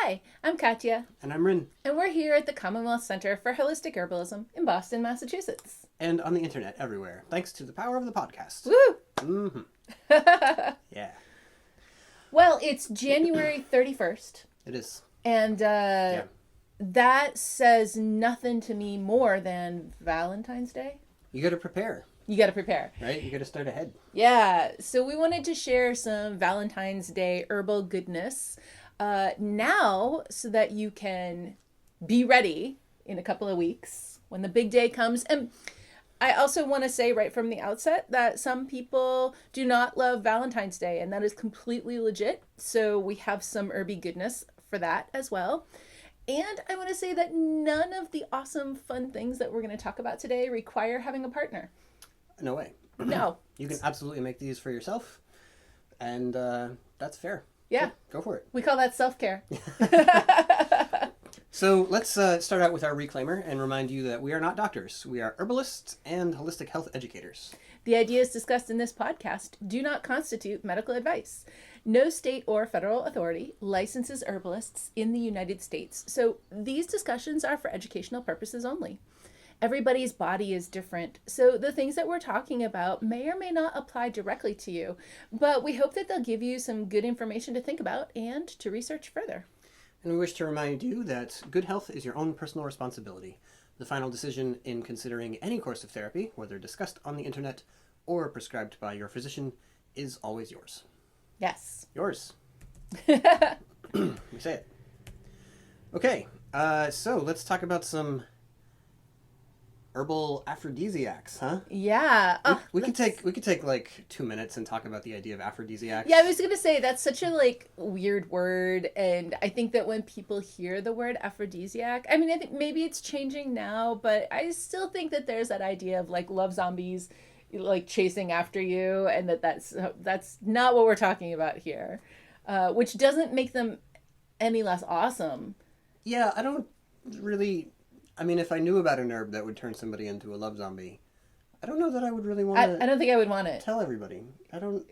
Hi, I'm Katya, And I'm Rin. and we're here at the Commonwealth Center for Holistic Herbalism in Boston, Massachusetts. And on the internet everywhere, thanks to the power of the podcast. Woo! Mm-hmm. Yeah. Well, it's January 31st, It is. and that says nothing to me more than Valentine's Day. You got to prepare, You got to prepare. right? You got to start ahead. Yeah, so we wanted to share some Valentine's Day herbal goodness now so that you can be ready in a couple of weeks when the big day comes. And I also want to say right from the outset that some people do not love Valentine's Day, and that is completely legit. So we have some herby goodness for that as well. And I want to say that none of the awesome, fun things that we're going to talk about today require having a partner. No way. No. You can absolutely make these for yourself, and that's fair. Yeah. Go for it. We call that self-care. So let's start out with our reclaimer and remind you that we are not doctors. We are herbalists and holistic health educators. The ideas discussed in this podcast do not constitute medical advice. No state or federal authority licenses herbalists in the United States, so these discussions are for educational purposes only. Everybody's body is different, so the things that we're talking about may or may not apply directly to you, but we hope that they'll give you some good information to think about and to research further. And we wish to remind you that good health is your own personal responsibility. The final decision in considering any course of therapy, whether discussed on the internet or prescribed by your physician, is always yours. Yes. Yours. We say it. Okay, so let's talk about some herbal aphrodisiacs, huh? Yeah. We could take like 2 minutes and talk about the idea of aphrodisiacs. Yeah, I was gonna say that's such a weird word, and I think that when people hear the word aphrodisiac, I mean, I think maybe it's changing now, but I still think that there's that idea of love zombies, chasing after you, and that's not what we're talking about here, which doesn't make them any less awesome. Yeah, I don't really. I mean, if I knew about an herb that would turn somebody into a love zombie, I don't know that I would really want to. I don't think I would want it. Tell everybody. I don't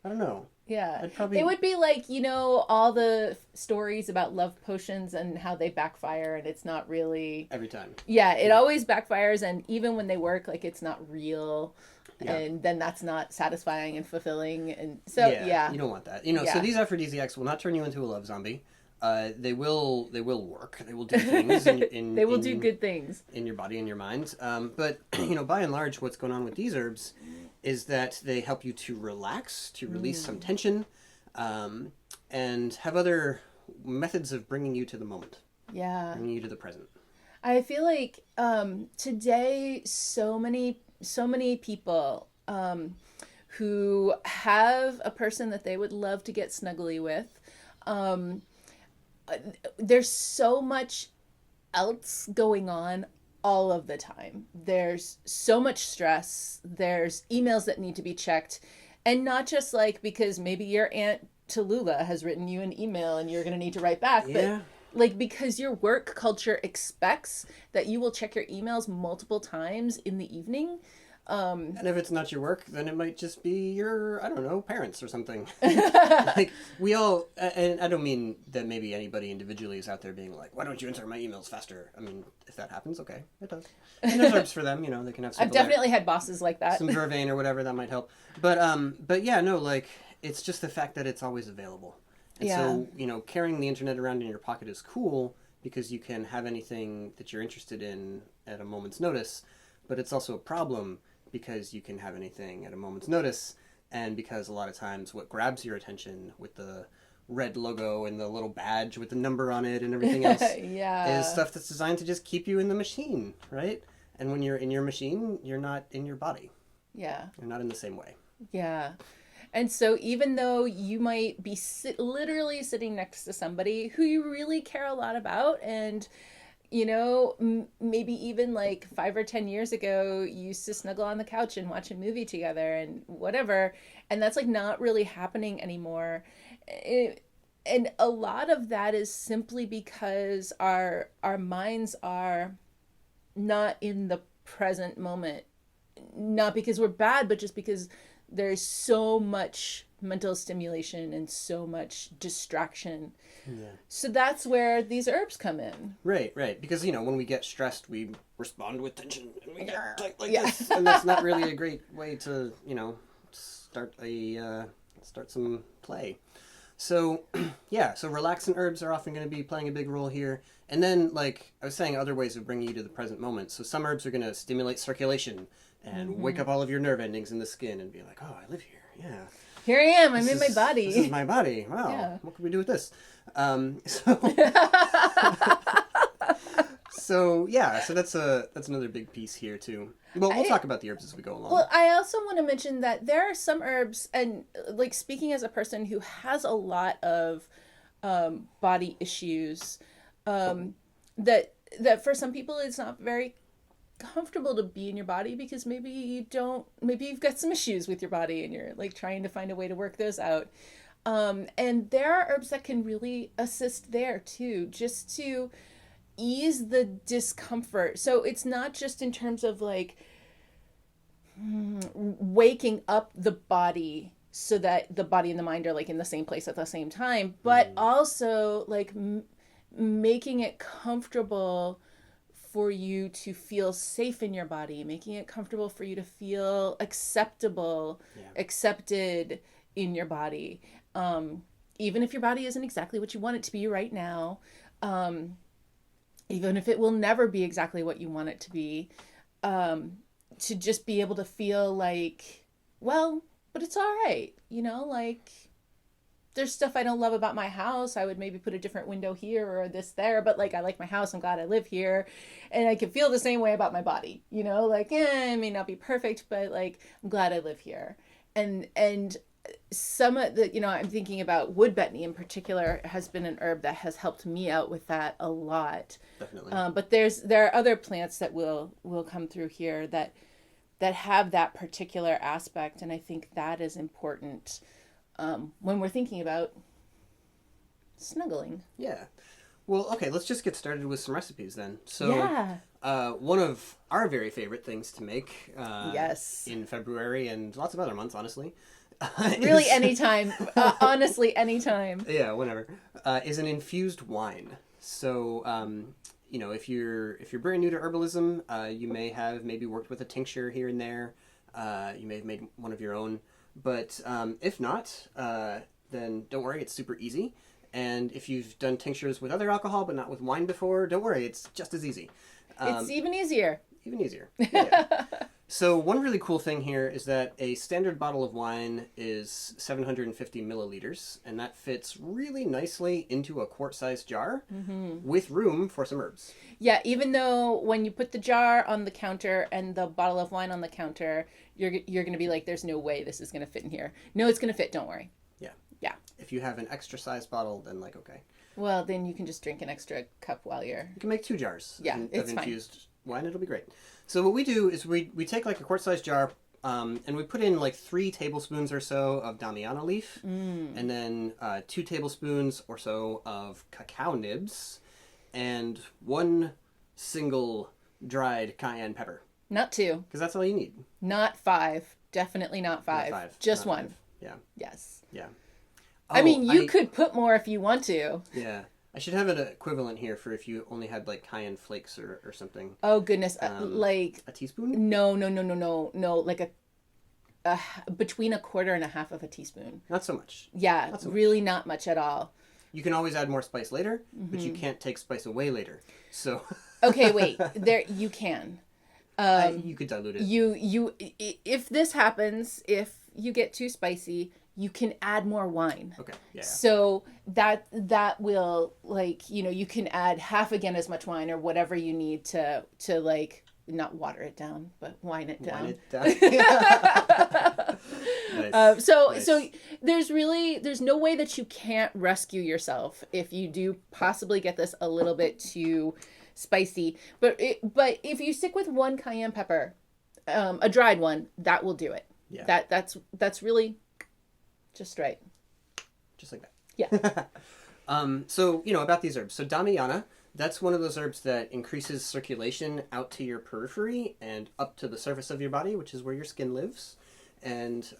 know. Yeah. I'd probably... It would be all the stories about love potions and how they backfire, and it's not really... Every time. Yeah, it always backfires, and even when they work, it's not real, Yeah. and then that's not satisfying and fulfilling, and so, yeah. You don't want that. Yeah. So these aphrodisiacs will not turn you into a love zombie. They will work. They will do things. They will do good things. In your body and your mind. But, by and large, what's going on with these herbs is that they help you to relax, to release some tension, and have other methods of bringing you to the moment. Yeah. Bringing you to the present. I feel like today so many people who have a person that they would love to get snuggly with, there's so much else going on all of the time. There's so much stress. There's emails that need to be checked. And not just because maybe your Aunt Tallulah has written you an email and you're going to need to write back. Yeah. But because your work culture expects that you will check your emails multiple times in the evening. And if it's not your work, then it might just be your, I don't know, parents or something. We all, and I don't mean that maybe anybody individually is out there being like, why don't you enter my emails faster? I mean, if that happens, okay, it does. And there's herbs for them, they can have some... I've definitely had bosses like that. Some vervain or whatever, that might help. But yeah, no, it's just the fact that it's always available. And so, carrying the internet around in your pocket is cool because you can have anything that you're interested in at a moment's notice, but it's also a problem because you can have anything at a moment's notice, and because a lot of times what grabs your attention with the red logo and the little badge with the number on it and everything else is stuff that's designed to just keep you in the machine, right? And when you're in your machine, you're not in your body. Yeah. You're not in the same way. Yeah. And so even though you might be literally sitting next to somebody who you really care a lot about, and maybe even 5 or 10 years ago, you used to snuggle on the couch and watch a movie together and whatever. And that's not really happening anymore. And a lot of that is simply because our minds are not in the present moment. Not because we're bad, but just because there's so much mental stimulation and so much distraction. Yeah. So that's where these herbs come in. Right. Because, when we get stressed, we respond with tension and we get tight like Yeah. this. And that's not really a great way to, start some play. So, so relaxant herbs are often going to be playing a big role here. And then, like I was saying, other ways of bringing you to the present moment. So some herbs are going to stimulate circulation and wake up all of your nerve endings in the skin and be like, oh, I live here. Yeah. Here I am. I'm in my body. This is my body. Wow. Yeah. What can we do with this? So that's another big piece here too. Well, we'll talk about the herbs as we go along. Well, I also want to mention that there are some herbs, and like speaking as a person who has a lot of body issues, that for some people it's not very comfortable to be in your body because maybe you've got some issues with your body and you're like trying to find a way to work those out. And there are herbs that can really assist there too, just to ease the discomfort. So it's not just in terms of like waking up the body so that the body and the mind are like in the same place at the same time, but also like making it comfortable for you to feel safe in your body, making it comfortable for you to feel accepted in your body. Even if your body isn't exactly what you want it to be right now, even if it will never be exactly what you want it to be, to just be able to feel like, well, but it's all right. Like there's stuff I don't love about my house. I would maybe put a different window here or this there, but like I like my house. I'm glad I live here. And I can feel the same way about my body, like, it may not be perfect, but like I'm glad I live here. And some of the, I'm thinking about wood betony in particular has been an herb that has helped me out with that a lot. Definitely. But there are other plants that will come through here that have that particular aspect. And I think that is important when we're thinking about snuggling. Yeah. Well, okay, let's just get started with some recipes then. So, one of our very favorite things to make in February and lots of other months, honestly. Really anytime. Honestly, anytime. Yeah, whenever. Is an infused wine. So, if you're brand new to herbalism, you may have maybe worked with a tincture here and there. You may have made one of your own. But if not, then don't worry, it's super easy. And if you've done tinctures with other alcohol but not with wine before, don't worry, it's just as easy. It's even easier. Even easier. Yeah. So one really cool thing here is that a standard bottle of wine is 750 milliliters, and that fits really nicely into a quart-sized jar with room for some herbs. Yeah, even though when you put the jar on the counter and the bottle of wine on the counter, you're going to be like, there's no way this is going to fit in here. No, it's going to fit, don't worry. Yeah. Yeah. If you have an extra-sized bottle, then okay. Well, then you can just drink an extra cup while you're... You can make 2 jars of infused wine. It'll be great. So what we do is we take like a quart-sized jar and we put in like 3 tablespoons or so of damiana leaf and then 2 tablespoons or so of cacao nibs and 1 single dried cayenne pepper. Not 2. Because that's all you need. Not 5. Definitely not 5. Not 5. Just not 1. 5. Yeah. Yes. Yeah. I mean, you could put more if you want to. Yeah. I should have an equivalent here for if you only had like cayenne flakes or something. Oh goodness, like a teaspoon? No. Like between a quarter and a half of a teaspoon. Not so much. Yeah, really not much at all. You can always add more spice later, but you can't take spice away later. So. Okay, wait. There you can. You could dilute it. If this happens, if you get too spicy, you can add more wine. Okay. Yeah. So that will you can add half again as much wine or whatever you need to like not water it down, but wine it down. Nice. So there's no way that you can't rescue yourself if you do possibly get this a little bit too spicy. But if you stick with 1 cayenne pepper, a dried one, that will do it. Yeah. That's really just right. Just like that. Yeah. So, about these herbs. So damiana, that's one of those herbs that increases circulation out to your periphery and up to the surface of your body, which is where your skin lives. and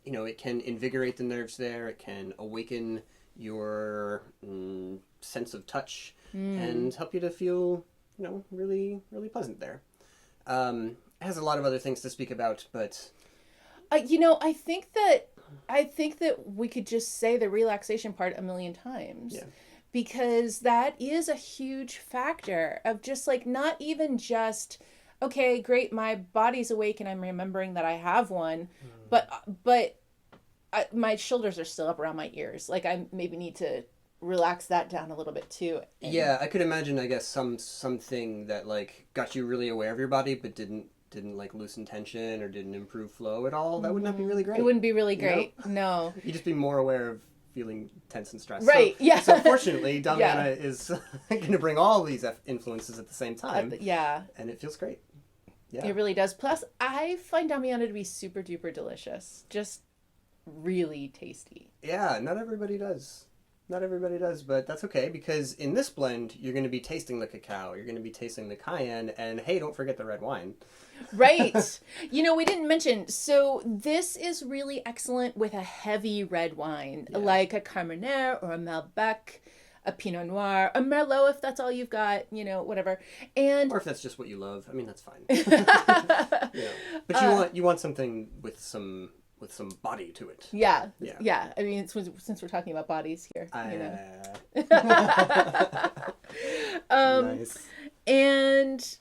it can invigorate the nerves there. It can awaken your sense of touch and help you to feel really, really pleasant there. It has a lot of other things to speak about, but I think that we could just say the relaxation part a million times. Yeah. Because that is a huge factor of just like, not even just, okay, great, my body's awake and I'm remembering that I have one, but my shoulders are still up around my ears. Like, I maybe need to relax that down a little bit too. Yeah, I could imagine, I guess, something that like got you really aware of your body but didn't like loosen tension or didn't improve flow at all. That would not be really great. It wouldn't be really great. No. You'd just be more aware of feeling tense and stressed. Right, so, yeah. So fortunately, damiana is going to bring all these influences at the same time. Yeah. And it feels great. Yeah. It really does. Plus, I find damiana to be super duper delicious. Just really tasty. Yeah, not everybody does. Not everybody does, but that's okay, because in this blend, you're going to be tasting the cacao, you're going to be tasting the cayenne, and hey, don't forget the red wine. Right. We didn't mention, so this is really excellent with a heavy red wine, like a Carmenère or a Malbec, a Pinot Noir, a Merlot if that's all you've got, whatever. And or if that's just what you love, I mean, that's fine. But you want something with some body to it. Yeah. I mean, since we're talking about bodies here, Nice. And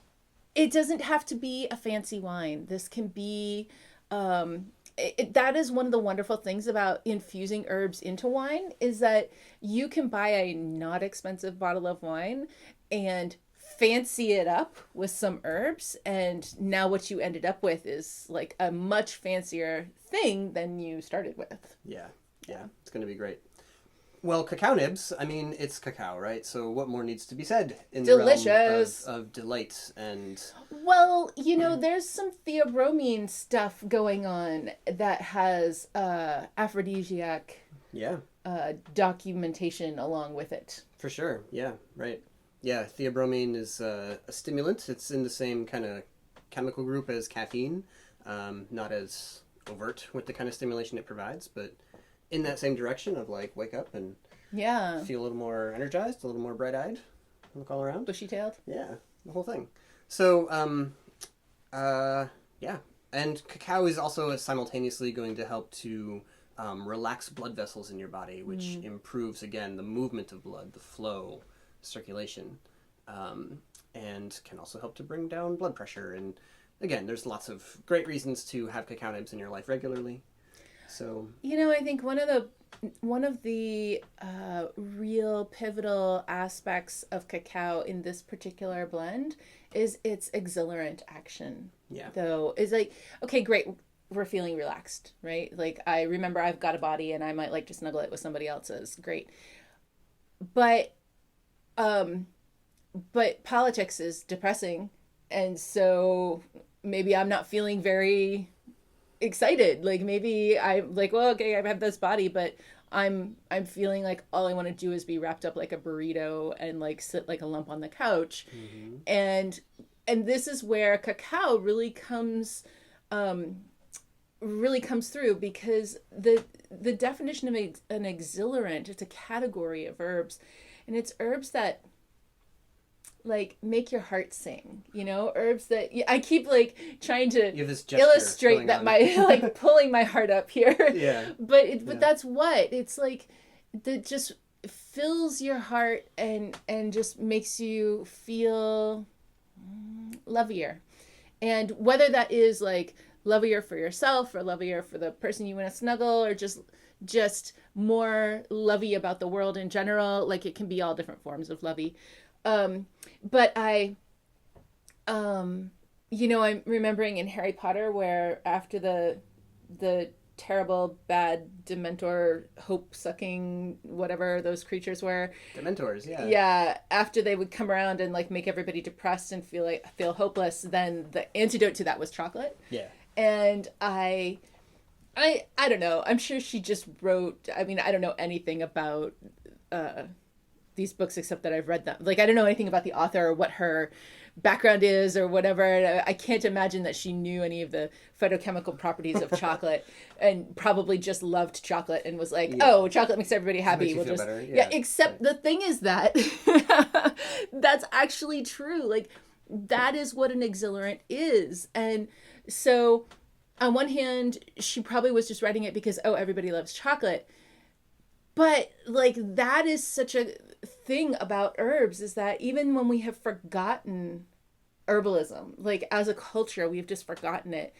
it doesn't have to be a fancy wine. This can be, that is one of the wonderful things about infusing herbs into wine, is that you can buy a not expensive bottle of wine and fancy it up with some herbs, and now what you ended up with is like a much fancier thing than you started with. Yeah, it's going to be great. Well, Cacao Nibs, I mean, it's cacao, right? So what more needs to be said in the realm of delight and... Well, there's some theobromine stuff going on that has aphrodisiac documentation along with it. For sure, yeah, right. Yeah, theobromine is a stimulant. It's in the same kind of chemical group as caffeine, not as overt with the kind of stimulation it provides, but in that same direction of like wake up and feel a little more energized, a little more bright-eyed, look all around. Bushy-tailed. Yeah, the whole thing. So, and cacao is also simultaneously going to help to relax blood vessels in your body, which improves, again, the movement of blood, the flow, circulation, and can also help to bring down blood pressure. And again, there's lots of great reasons to have cacao nibs in your life regularly. So I think one of the real pivotal aspects of cacao in this particular blend is its exhilarant action. Yeah. Though is like, okay, great, we're feeling relaxed, right? Like, I remember I've got a body and I might like to snuggle it with somebody else's. Great. But politics is depressing, and so maybe I'm not feeling very excited. Like, maybe I'm like, well, okay, I have this body, but I'm feeling like all I want to do is be wrapped up like a burrito and like sit like a lump on the couch. Mm-hmm. And this is where cacao really comes through, because the definition of an exhilarant, it's a category of herbs, and it's herbs that like make your heart sing, herbs that I keep like trying to illustrate that my like pulling my heart up here. Yeah. But that's what it's like, that just fills your heart and just makes you feel lovelier. And whether that is like lovelier for yourself or lovelier for the person you want to snuggle, or just more lovey about the world in general, like it can be all different forms of lovey. But I'm remembering in Harry Potter where after the terrible, bad Dementor, hope-sucking, whatever those creatures were. Dementors, yeah. Yeah, after they would come around and like make everybody depressed and feel hopeless, then the antidote to that was chocolate. Yeah. And I don't know. I'm sure she just wrote. I mean, I don't know anything about the these books except that I've read them. Like, I don't know anything about the author or what her background is or whatever. I can't imagine that she knew any of the phytochemical properties of chocolate and probably just loved chocolate and was like, oh, chocolate makes everybody happy. We'll just better. Yeah, except the thing is that that's actually true. Like, that is what an exhilarant is. And so on one hand, she probably was just writing it because, oh, everybody loves chocolate. But like, that is such a thing about herbs, is that even when we have forgotten herbalism, like as a culture, we've just forgotten it.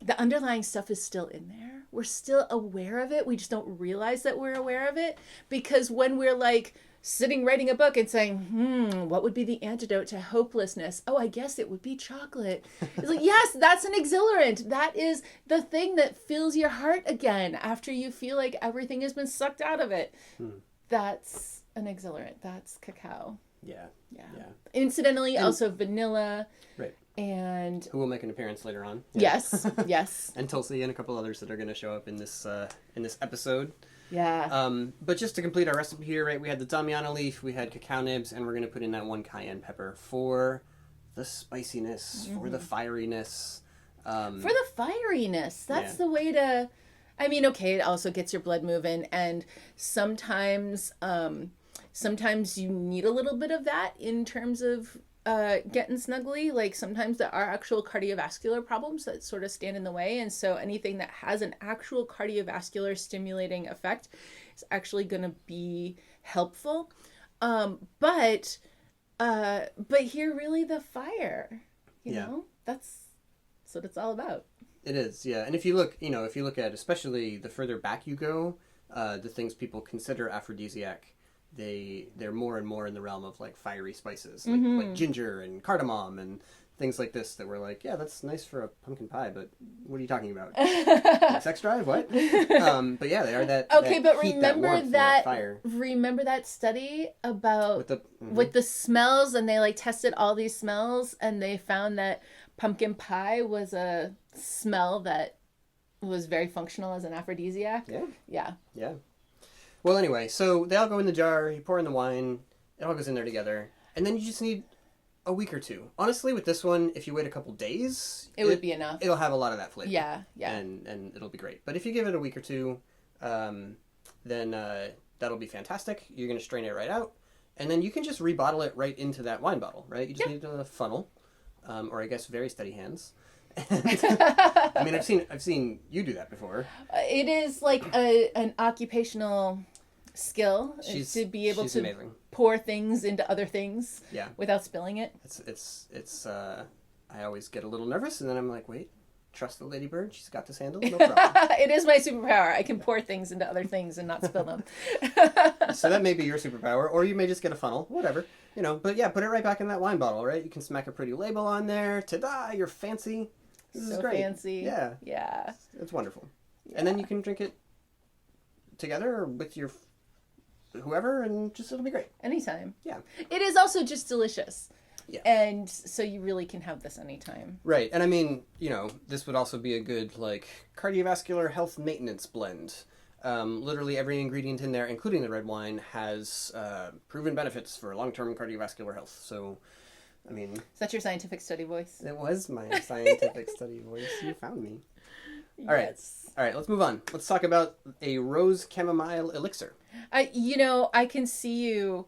The underlying stuff is still in there. We're still aware of it. We just don't realize that we're aware of it, because when we're like sitting writing a book and saying, what would be the antidote to hopelessness? Oh, I guess it would be chocolate. It's like, yes, that's an exhilarant. That is the thing that fills your heart again after you feel like everything has been sucked out of it. That's an exhilarant. That's cacao. Yeah. Incidentally, also vanilla. Right. And who will make an appearance later on. Yeah. Yes. And Tulsi and a couple others that are going to show up in this episode. Yeah. But just to complete our recipe here, right, we had the damiana leaf, we had cacao nibs, and we're going to put in that 1 cayenne pepper for the spiciness, for the fieriness. For the fieriness. That's the way to... I mean, okay, it also gets your blood moving, and sometimes you need a little bit of that in terms of getting snuggly. Like, sometimes there are actual cardiovascular problems that sort of stand in the way, and so anything that has an actual cardiovascular stimulating effect is actually going to be helpful. But here, really, the fire, you know, that's what it's all about. It is, yeah. And if you look at, especially the further back you go, the things people consider aphrodisiac, they're more and more in the realm of like fiery spices, like ginger and cardamom and things like this that were like, yeah, that's nice for a pumpkin pie, but what are you talking about? Sex drive? What? But yeah, they are that. Okay, that but heat, remember that, warmth, that fire. Remember that study about with the smells, and they like tested all these smells, and they found that pumpkin pie was a smell that was very functional as an aphrodisiac. Yeah. Well, anyway, so they all go in the jar, you pour in the wine, it all goes in there together, and then you just need a week or two. Honestly, with this one, if you wait a couple days... It would be enough. It'll have a lot of that flavor. Yeah. And it'll be great. But if you give it a week or two, then that'll be fantastic. You're going to strain it right out, and then you can just rebottle it right into that wine bottle, right? You just need a funnel, or I guess very steady hands. I mean, I've seen you do that before. It is like an occupational skill to be able to amazing. Pour things into other things without spilling it. It's I always get a little nervous, and then I'm like, wait, trust the ladybird, she's got this handled, no problem. It is my superpower. I can pour things into other things and not spill them. So that may be your superpower, or you may just get a funnel, whatever, you know. But yeah, put it right back in that wine bottle, right? You can smack a pretty label on there. Ta-da! You're fancy. This is great. Fancy. Yeah. It's wonderful. Yeah. And then you can drink it together or with your whoever, and just it'll be great. Anytime. Yeah. It is also just delicious. Yeah. And so you really can have this anytime. Right. And I mean, you know, this would also be a good like cardiovascular health maintenance blend. Literally every ingredient in there, including the red wine, has proven benefits for long-term cardiovascular health. So, I mean... Is that your scientific study voice? It was my scientific study voice. You found me. All right. All right, let's move on. Let's talk about a rose-chamomile elixir. I can see you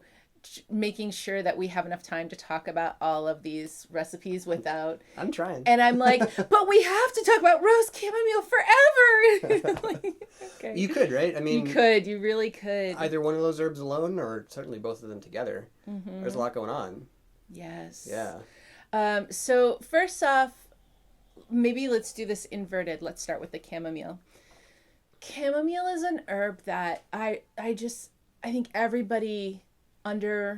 making sure that we have enough time to talk about all of these recipes without... I'm trying. And I'm like, but we have to talk about rose chamomile forever! Okay. You could, right? I mean... You really could. Either one of those herbs alone, or certainly both of them together. Mm-hmm. There's a lot going on. Yes. Yeah. So first off, maybe let's do this inverted. Let's start with the chamomile. Chamomile is an herb that I think everybody underrates,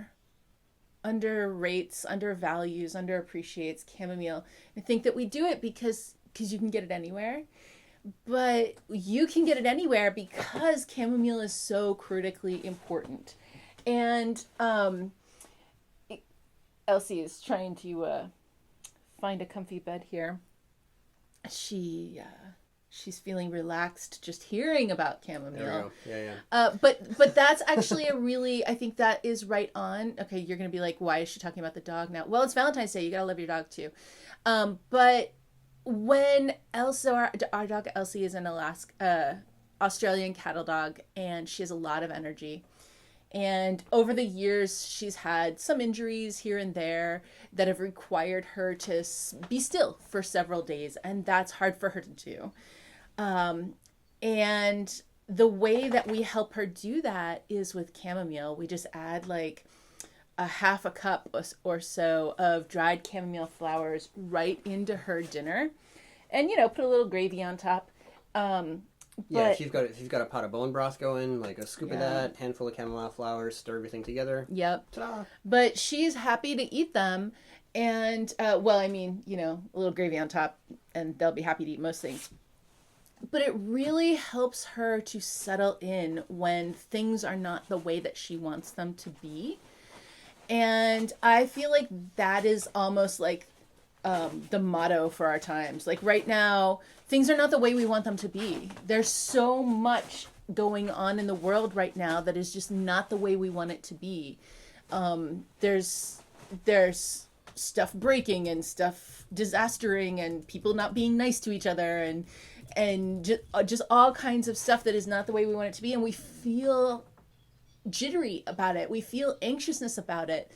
undervalues, underappreciates chamomile. I think that we do it because you can get it anywhere. But you can get it anywhere because chamomile is so critically important. And Elsie is trying to find a comfy bed here. She she's feeling relaxed just hearing about chamomile. Yeah. But that's actually I think that is right on. Okay, you're gonna be like, why is she talking about the dog now? Well, it's Valentine's Day. You gotta love your dog too. But when Elsa, our dog Elsie, is an Australian cattle dog, and she has a lot of energy. And over the years, she's had some injuries here and there that have required her to be still for several days. And that's hard for her to do. And the way that we help her do that is with chamomile. We just add like a half a cup or so of dried chamomile flowers right into her dinner. And, put a little gravy on top. Yeah, if you've got a pot of bone broth going, like a scoop of that, handful of chamomile flowers, stir everything together. Yep. Ta-da. But she's happy to eat them, and a little gravy on top, and they'll be happy to eat most things. But it really helps her to settle in when things are not the way that she wants them to be. And I feel like that is almost like the motto for our times. Like right now, things are not the way we want them to be. There's so much going on in the world right now that is just not the way we want it to be. There's stuff breaking and stuff disastering and people not being nice to each other and just all kinds of stuff that is not the way we want it to be. And we feel jittery about it. We feel anxiousness about it.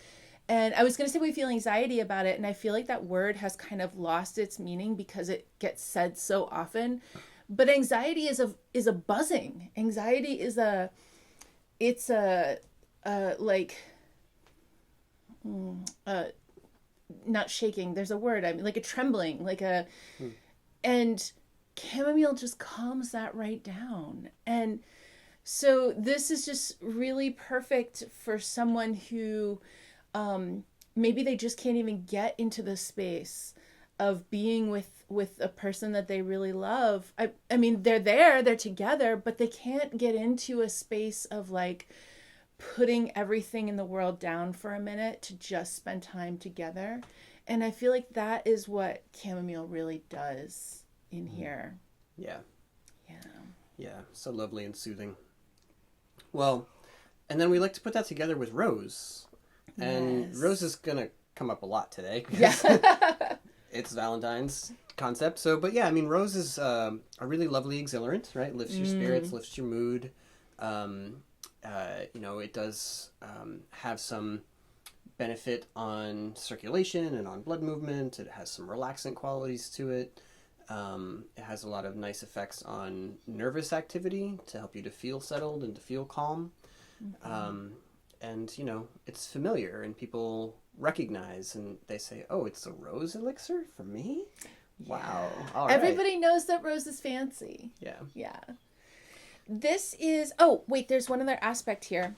And I was going to say we feel anxiety about it, and I feel like that word has kind of lost its meaning because it gets said so often. But anxiety is a buzzing. Anxiety is not shaking. There's a word. I mean, like a trembling, and chamomile just calms that right down. And so this is just really perfect for someone who maybe they just can't even get into the space of being with a person that they really love. I mean, they're together, but they can't get into a space of like putting everything in the world down for a minute to just spend time together. And I feel like that is what chamomile really does in here. Yeah. So lovely and soothing. Well, and then we like to put that together with rose. And rose is going to come up a lot today. It's Valentine's concept. So, but yeah, I mean, rose is a really lovely exhilarant, right? Lifts your spirits, lifts your mood. It does have some benefit on circulation and on blood movement. It has some relaxant qualities to it. It has a lot of nice effects on nervous activity to help you to feel settled and to feel calm. And, it's familiar and people recognize and they say, oh, it's a rose elixir for me? Yeah. Wow. All right. Everybody knows that rose is fancy. Yeah. This is, there's one other aspect here.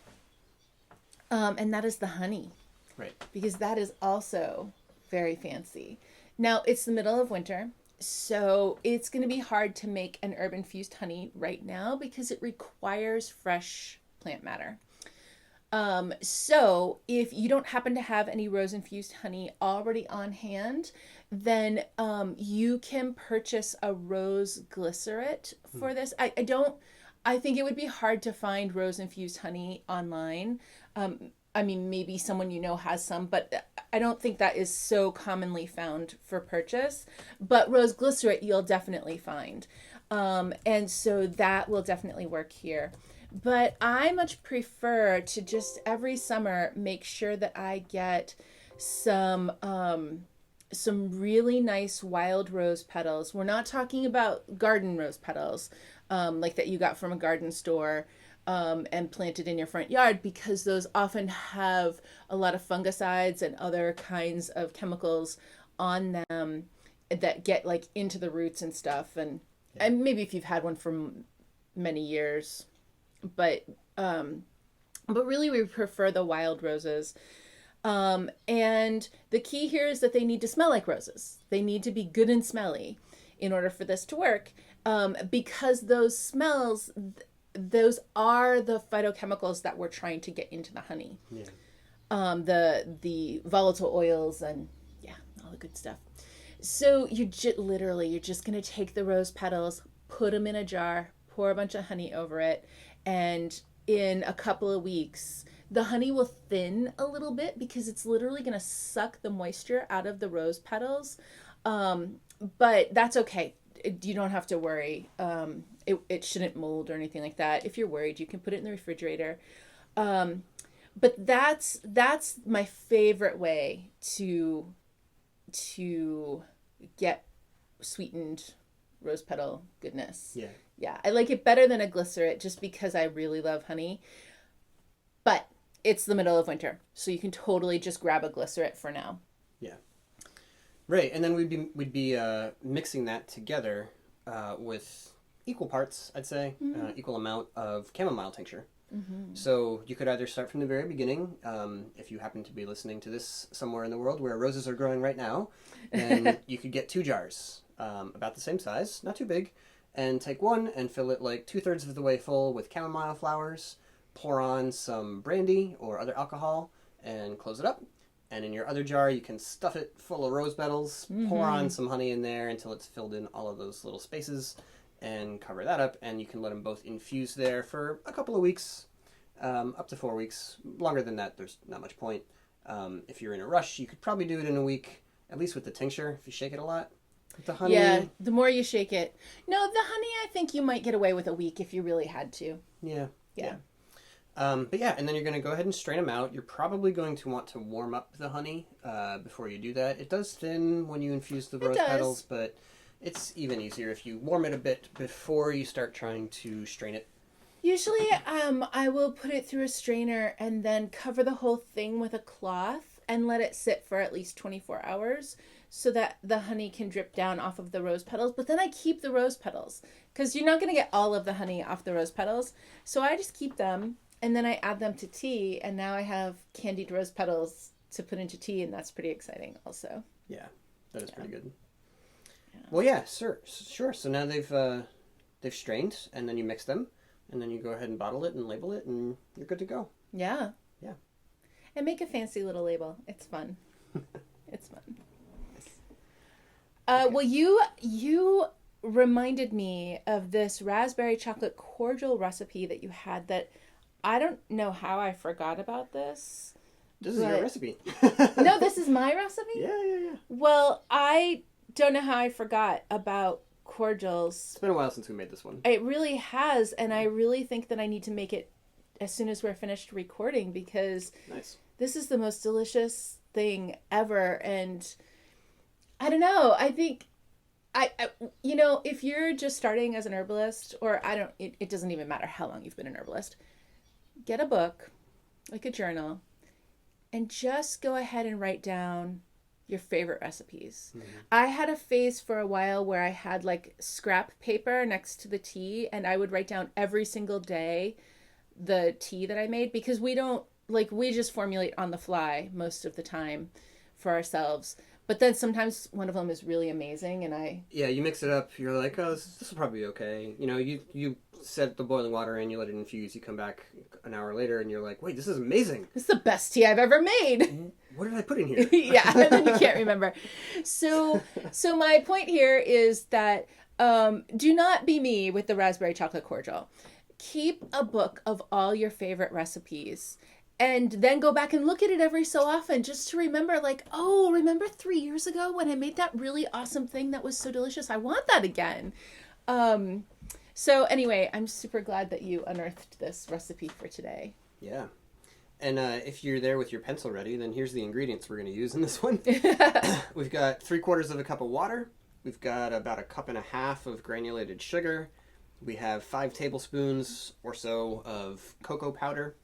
And that is the honey. Right. Because that is also very fancy. Now, it's the middle of winter, so it's going to be hard to make an herb-infused honey right now because it requires fresh plant matter. So if you don't happen to have any rose-infused honey already on hand, then you can purchase a rose glycerate for this. I think it would be hard to find rose-infused honey online. I mean, maybe someone has some, but I don't think that is so commonly found for purchase. But rose glycerate you'll definitely find. And so that will definitely work here. But I much prefer to just every summer make sure that I get some really nice wild rose petals. We're not talking about garden rose petals like that you got from a garden store and planted in your front yard, because those often have a lot of fungicides and other kinds of chemicals on them that get like into the roots and stuff. And maybe if you've had one for many years, but really we prefer the wild roses. And the key here is that they need to smell like roses. They need to be good and smelly in order for this to work, because those smells, those are the phytochemicals that we're trying to get into the honey. Yeah. The volatile oils and all the good stuff. So you're just going to take the rose petals, put them in a jar, pour a bunch of honey over it, and in a couple of weeks, the honey will thin a little bit because it's literally going to suck the moisture out of the rose petals. But that's okay. You don't have to worry. It shouldn't mold or anything like that. If you're worried, you can put it in the refrigerator. But that's my favorite way to get sweetened rose petal goodness. Yeah. Yeah, I like it better than a glycerin just because I really love honey. But it's the middle of winter, so you can totally just grab a glycerin for now. Yeah. Right, and then we'd be mixing that together with equal parts, I'd say, equal amount of chamomile tincture. Mm-hmm. So you could either start from the very beginning, if you happen to be listening to this somewhere in the world where roses are growing right now, and you could get 2 jars, about the same size, not too big, and take one and fill it like 2/3 of the way full with chamomile flowers, pour on some brandy or other alcohol, and close it up. And in your other jar, you can stuff it full of rose petals, pour on some honey in there until it's filled in all of those little spaces, and cover that up. And you can let them both infuse there for a couple of weeks, up to 4 weeks. Longer than that, there's not much point. If you're in a rush, you could probably do it in a week, at least with the tincture, if you shake it a lot. With the honey... Yeah, the more you shake it. No, the honey, I think you might get away with a week if you really had to. Yeah. Yeah. But yeah, and then you're going to go ahead and strain them out. You're probably going to want to warm up the honey before you do that. It does thin when you infuse the rose petals, but it's even easier if you warm it a bit before you start trying to strain it. Usually I will put it through a strainer and then cover the whole thing with a cloth and let it sit for at least 24 hours so that the honey can drip down off of the rose petals. But then I keep the rose petals because you're not going to get all of the honey off the rose petals. So I just keep them. And then I add them to tea, and now I have candied rose petals to put into tea, and that's pretty exciting also. Yeah, that is pretty good. Yeah. Well, yeah, sure. So now they've strained, and then you mix them, and then you go ahead and bottle it and label it, and you're good to go. Yeah. Yeah. And make a fancy little label. It's fun. It's fun. Okay. Well, you reminded me of this raspberry chocolate cordial recipe that you had that... I don't know how I forgot about this. This is your recipe. No, this is my recipe? Yeah. Well, I don't know how I forgot about cordials. It's been a while since we made this one. It really has, and I really think that I need to make it as soon as we're finished recording because this is the most delicious thing ever. And I don't know, I think... if you're just starting as an herbalist, or it doesn't even matter how long you've been an herbalist, get a book, like a journal, and just go ahead and write down your favorite recipes. Mm-hmm. I had a phase for a while where I had like scrap paper next to the tea, and I would write down every single day the tea that I made because we just formulate on the fly most of the time for ourselves. But then sometimes one of them is really amazing, and you mix it up. You're like, oh, this will probably be okay. You set the boiling water in, you let it infuse. You come back an hour later, and you're like, wait, this is amazing. This is the best tea I've ever made. What did I put in here? Yeah, and then you can't remember. So my point here is that do not be me with the raspberry chocolate cordial. Keep a book of all your favorite recipes. And then go back and look at it every so often just to remember, like, oh, remember 3 years ago when I made that really awesome thing that was so delicious? I want that again. So anyway, I'm super glad that you unearthed this recipe for today. Yeah. And if you're there with your pencil ready, then here's the ingredients we're going to use in this one. We've got 3/4 of a cup of water. We've got about 1.5 cups of granulated sugar. We have 5 tablespoons or so of cocoa powder.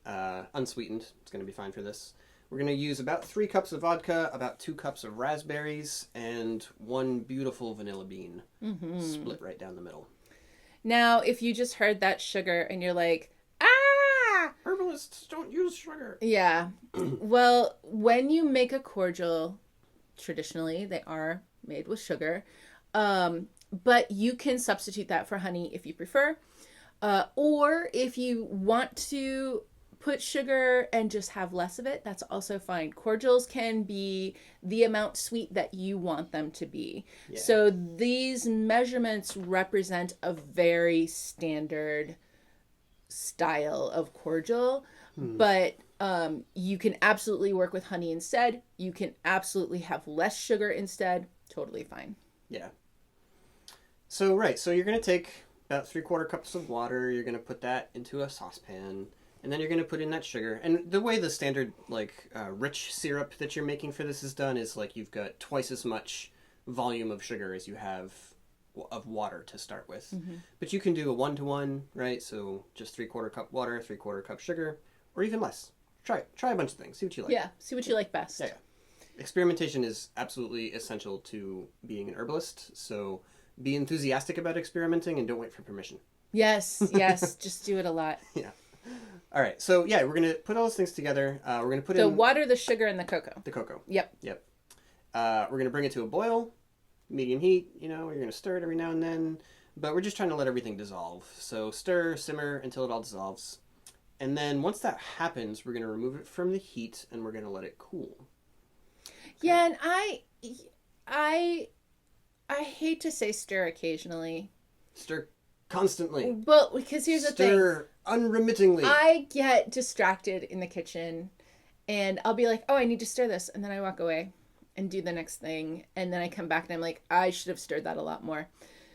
Unsweetened. It's going to be fine for this. We're going to use about 3 cups of vodka, about 2 cups of raspberries, and 1 beautiful vanilla bean. Mm-hmm. Split right down the middle. Now, if you just heard that sugar and you're like, herbalists don't use sugar. Yeah. Well, when you make a cordial, traditionally they are made with sugar, but you can substitute that for honey if you prefer, or if you want to put sugar and just have less of it, that's also fine. Cordials can be the amount sweet that you want them to be. Yeah. So these measurements represent a very standard style of cordial, but you can absolutely work with honey instead. You can absolutely have less sugar instead. Totally fine. Yeah. So, right. So you're going to take about 3/4 cups of water. You're going to put that into a saucepan. And then you're going to put in that sugar. And the way the standard, like, rich syrup that you're making for this is done is, like, you've got twice as much volume of sugar as you have of water to start with. Mm-hmm. But you can do a 1-to-1, right? So just 3/4 cup water, 3/4 cup sugar, or even less. Try a bunch of things. See what you like. Yeah, see what you like best. Yeah. Experimentation is absolutely essential to being an herbalist. So be enthusiastic about experimenting and don't wait for permission. Yes, just do it a lot. Yeah. All right. So, yeah, we're going to put all those things together. We're going to put in... the water, the sugar, and the cocoa. The cocoa. Yep. We're going to bring it to a boil, medium heat. You know, you're going to stir it every now and then. But we're just trying to let everything dissolve. So stir, simmer until it all dissolves. And then once that happens, we're going to remove it from the heat and we're going to let it cool. Okay. Yeah, and I hate to say stir occasionally. Stir constantly. But because here's the thing. Stir unremittingly. I get distracted in the kitchen and I'll be like, oh, I need to stir this. And then I walk away and do the next thing. And then I come back and I'm like, I should have stirred that a lot more.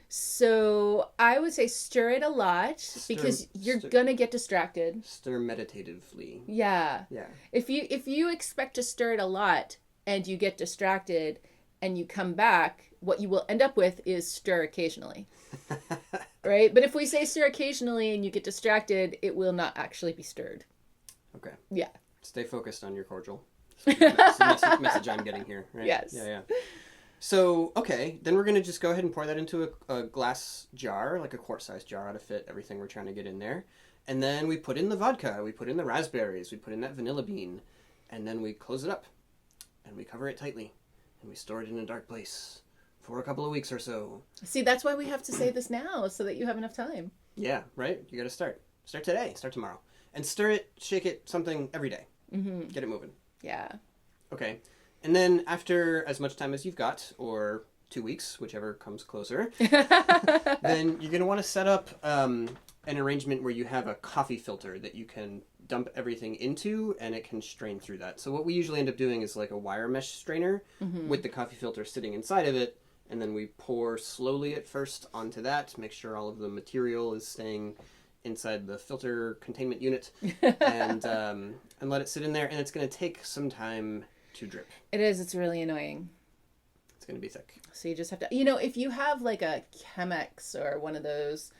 So I would say stir it a lot because you're going to get distracted. Stir meditatively. Yeah. Yeah. If you expect to stir it a lot and you get distracted and you come back, what you will end up with is stir occasionally. Right? But if we say stir occasionally and you get distracted, it will not actually be stirred. Okay. Yeah. Stay focused on your cordial. That's the message I'm getting here, right? Yes. Yeah. So, okay, then we're going to just go ahead and pour that into a glass jar, like a quart-sized jar, to fit everything we're trying to get in there. And then we put in the vodka, we put in the raspberries, we put in that vanilla bean, and then we close it up, and we cover it tightly, and we store it in a dark place for a couple of weeks or so. See, that's why we have to say this now, so that you have enough time. Yeah, right? You got to start. Start today. Start tomorrow. And stir it, shake it, something every day. Mm-hmm. Get it moving. Yeah. Okay. And then after as much time as you've got, or 2 weeks, whichever comes closer, then you're going to want to set up an arrangement where you have a coffee filter that you can dump everything into and it can strain through that. So what we usually end up doing is like a wire mesh strainer with the coffee filter sitting inside of it. And then we pour slowly at first onto that, make sure all of the material is staying inside the filter containment unit, and let it sit in there. And it's going to take some time to drip. It is. It's really annoying. It's going to be thick. So you just have to, if you have like a Chemex or one of those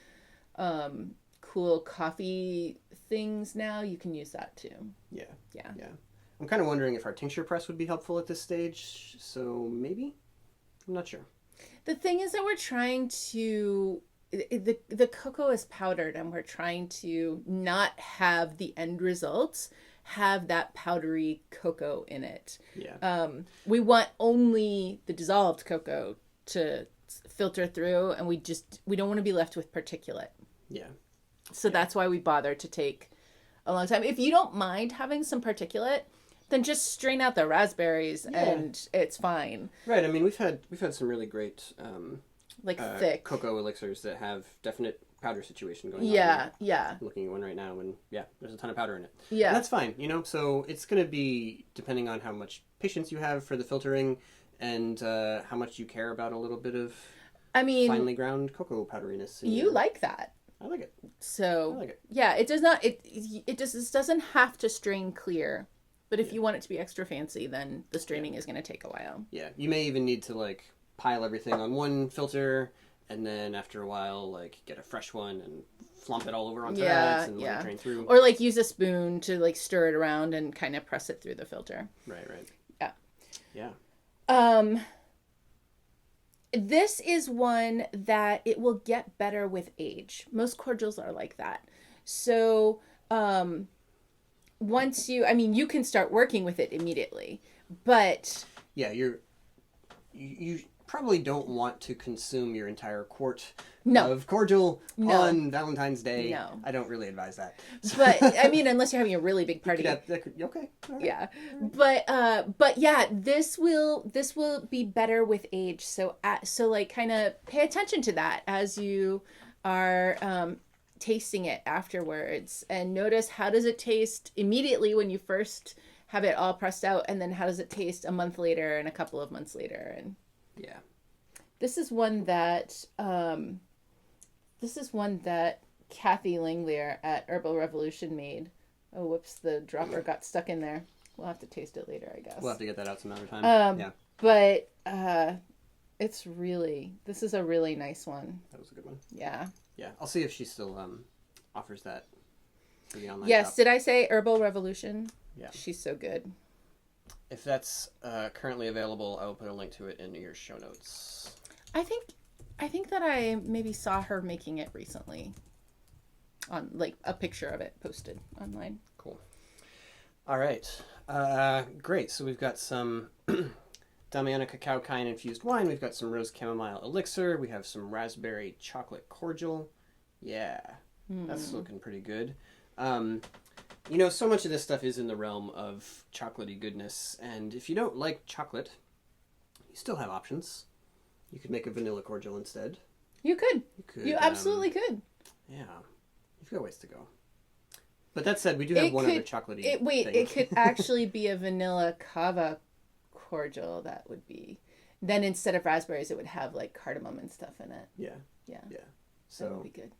cool coffee things now, you can use that too. Yeah. I'm kind of wondering if our tincture press would be helpful at this stage. So maybe? I'm not sure. The thing is that we're trying to, the cocoa is powdered and we're trying to not have the end results have that powdery cocoa in it. Yeah. We want only the dissolved cocoa to filter through, and we don't want to be left with particulate. Yeah. So that's why we bother to take a long time. If you don't mind having some particulate, then just strain out the raspberries and it's fine. Right. I mean, we've had some really great thick cocoa elixirs that have definite powder situation going on. Yeah. I'm looking at one right now, and there's a ton of powder in it. Yeah. And that's fine, so it's going to be depending on how much patience you have for the filtering and how much you care about a little bit of finely ground cocoa powderiness. You like that. I like it. So, I like it. Yeah, it does not, it just doesn't have to strain clear. But if you want it to be extra fancy, then the straining is going to take a while. Yeah. You may even need to pile everything on one filter, and then after a while, get a fresh one and flump it all over onto that and let it drain through. Or use a spoon to stir it around and kind of press it through the filter. Right. Yeah. This is one that it will get better with age. Most cordials are like that. So, once you can start working with it immediately, but yeah, you probably don't want to consume your entire quart No. of cordial No. on Valentine's Day. No. I don't really advise that. But I mean, unless you're having a really big party. Okay. All right. Yeah. But yeah, this will be better with age. So like kind of pay attention to that as you are tasting it afterwards, and notice, how does it taste immediately when you first have it all pressed out, and then how does it taste a month later and a couple of months later. And yeah, this is one that Kathy Langlear at Herbal Revolution made. Oh, whoops, the dropper got stuck in there. We'll have to taste it later, I guess. We'll have to get that out some other time. Yeah. But this is a really nice one. That was a good one. Yeah. Yeah, I'll see if she still offers that for the online Yes, shop. did I say Herbal Revolution? Yeah. She's so good. If that's currently available, I will put a link to it in your show notes. I think that I maybe saw her making it recently. On like a picture of it posted online. Cool. All right. Great. So we've got some damiana-cacao-cayenne infused wine. We've got some rose-chamomile elixir. We have some raspberry chocolate cordial. Yeah, that's looking pretty good. So much of this stuff is in the realm of chocolatey goodness, and if you don't like chocolate, you still have options. You could make a vanilla cordial instead. You could. You absolutely could. Yeah, you've got ways to go. But that said, we do have one other chocolatey thing. It could actually be a vanilla cava cordial. That would be. Then instead of raspberries, it would have like cardamom and stuff in it. Yeah. Yeah. Yeah. So that would be good.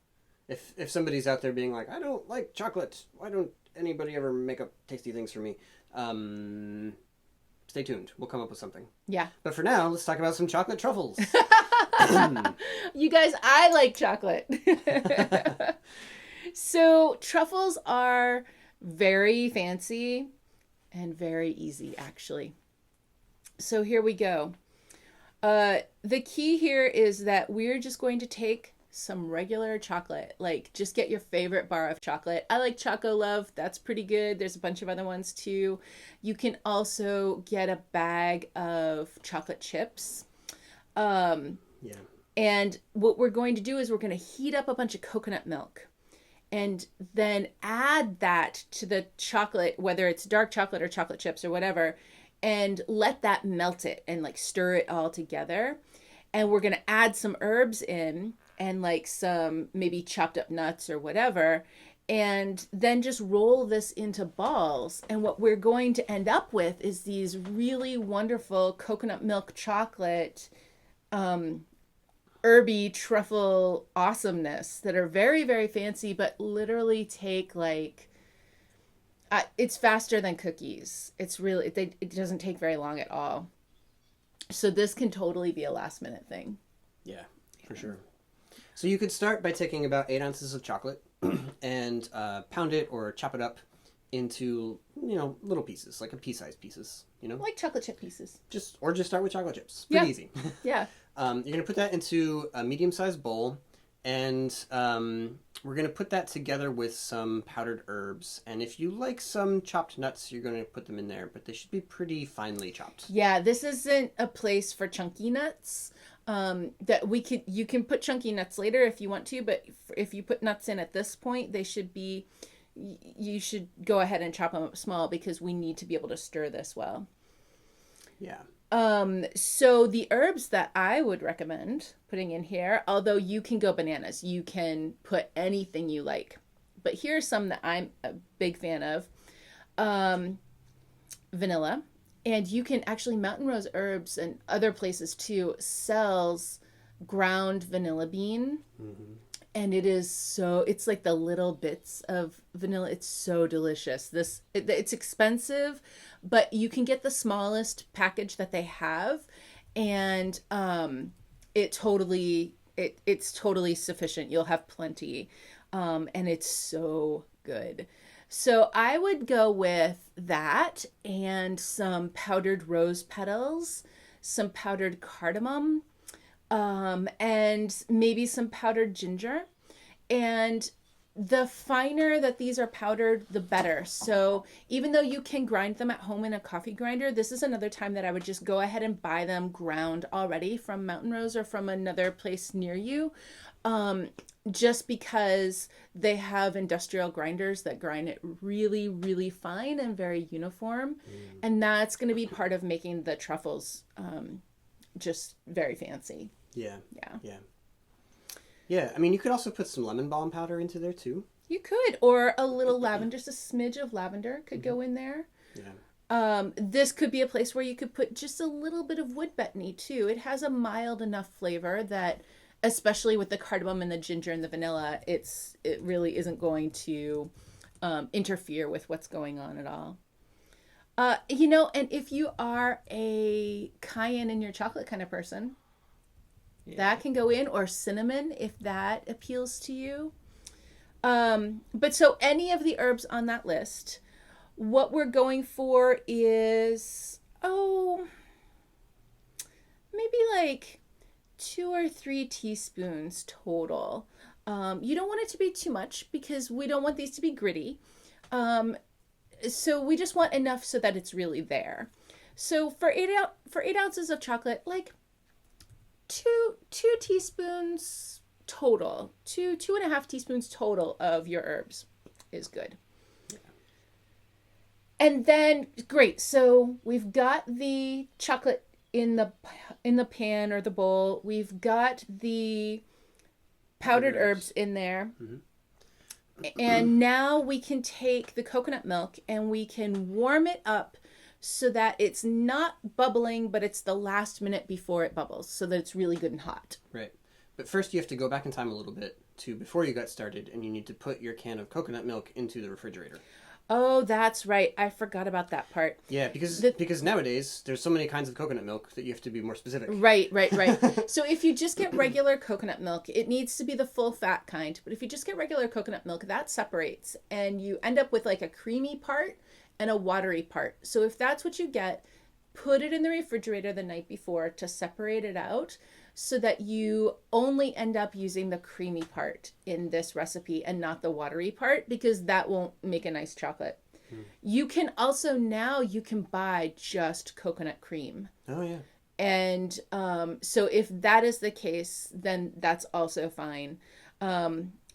If somebody's out there being like, I don't like chocolate, why don't anybody ever make up tasty things for me? Stay tuned. We'll come up with something. Yeah. But for now, let's talk about some chocolate truffles. You guys, I like chocolate. So truffles are very fancy and very easy, actually. So here we go. The key here is that we're just going to take some regular chocolate. Like, just get your favorite bar of chocolate. I like Choco Love. That's pretty good. There's a bunch of other ones too. You can also get a bag of chocolate chips. Yeah. And what we're going to do is we're going to heat up a bunch of coconut milk and then add that to the chocolate, whether it's dark chocolate or chocolate chips or whatever, and let that melt it and like stir it all together. And we're going to add some herbs in and like some maybe chopped up nuts or whatever, and then just roll this into balls. And what we're going to end up with is these really wonderful coconut milk chocolate herby truffle awesomeness that are very, very fancy, but literally take like, it's faster than cookies. It's really, it doesn't take very long at all. So this can totally be a last minute thing. Yeah, for sure. So you could start by taking about 8 ounces of chocolate and pound it or chop it up into, little pieces, like a pea-sized pieces, Like chocolate chip pieces. Just start with chocolate chips. Pretty easy. Yeah. You're going to put that into a medium-sized bowl, and we're going to put that together with some powdered herbs. And if you like some chopped nuts, you're going to put them in there, but they should be pretty finely chopped. Yeah, this isn't a place for chunky nuts. You can put chunky nuts later if you want to, but if you put nuts in at this point, you should go ahead and chop them up small because we need to be able to stir this well. Yeah. So the herbs that I would recommend putting in here, although you can go bananas, you can put anything you like, but here's some that I'm a big fan of. Vanilla, and you can actually, Mountain Rose Herbs and other places too sells ground vanilla bean. Mm-hmm. And it's like the little bits of vanilla. It's so delicious. It's expensive, but you can get the smallest package that they have, and it's totally sufficient. You'll have plenty, and it's so good. So I would go with that and some powdered rose petals, some powdered cardamom, and maybe some powdered ginger. And the finer that these are powdered, the better. So even though you can grind them at home in a coffee grinder, this is another time that I would just go ahead and buy them ground already from Mountain Rose or from another place near you. Just because they have industrial grinders that grind it really, really fine and very uniform. And that's going to be part of making the truffles just very fancy. Yeah. Yeah. Yeah. Yeah. I mean, you could also put some lemon balm powder into there too. You could, or a little lavender, just a smidge of lavender could go in there. Yeah. This could be a place where you could put just a little bit of wood betony too. It has a mild enough flavor that, especially with the cardamom and the ginger and the vanilla, it really isn't going to interfere with what's going on at all. And if you are a cayenne in your chocolate kind of person, that can go in, or cinnamon if that appeals to you. But so any of the herbs on that list, what we're going for is, maybe like 2 or 3 teaspoons total. You don't want it to be too much because we don't want these to be gritty. So we just want enough so that it's really there. So for 8 ounces of chocolate, like two teaspoons total, 2.5 teaspoons total of your herbs is good. Yeah. And then great. So we've got the chocolate in the pan or the bowl. We've got the powdered herbs in there. And now we can take the coconut milk and we can warm it up so that it's not bubbling, but it's the last minute before it bubbles, so that it's really good and hot. Right. But first you have to go back in time a little bit to before you got started, and you need to put your can of coconut milk into the refrigerator. Oh, that's right. I forgot about that part. Yeah, because nowadays there's so many kinds of coconut milk that you have to be more specific. Right. So if you just get regular coconut milk, it needs to be the full fat kind. But if you just get regular coconut milk, that separates and you end up with like a creamy part and a watery part. So if that's what you get, put it in the refrigerator the night before to separate it out so that you only end up using the creamy part in this recipe and not the watery part, because that won't make a nice chocolate. You can also, now you can buy just coconut cream. Oh, yeah. And so if that is the case, then that's also fine.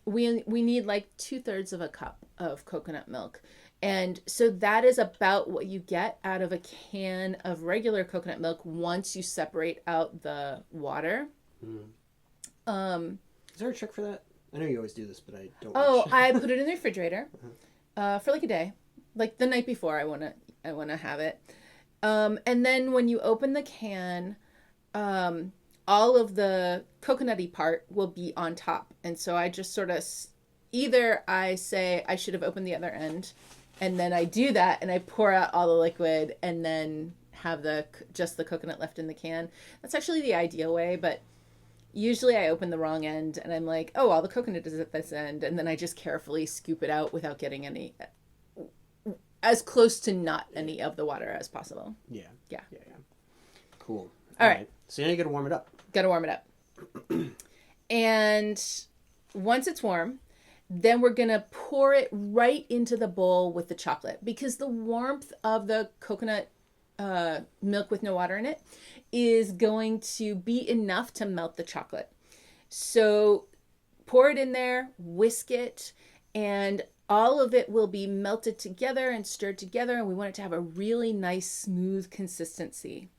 We need like 2/3 of a cup of coconut milk. And so that is about what you get out of a can of regular coconut milk once you separate out the water. Is there a trick for that? I know you always do this, but I don't. I put it in the refrigerator for like a day, like the night before. I wanna have it, and then when you open the can, all of the coconutty part will be on top, and so I just sort of either I say I should have opened the other end. And then I do that and I pour out all the liquid and then have just the coconut left in the can. That's actually the ideal way, but usually I open the wrong end and I'm like, oh, all the coconut is at this end. And then I just carefully scoop it out without getting as close to not any of the water as possible. Yeah. Cool. All right. So now you got to warm it up. Got to warm it up. And once it's warm, then we're going to pour it right into the bowl with the chocolate, because the warmth of the coconut milk with no water in it is going to be enough to melt the chocolate. So pour it in there, whisk it, and all of it will be melted together and stirred together. And we want it to have a really nice, smooth consistency.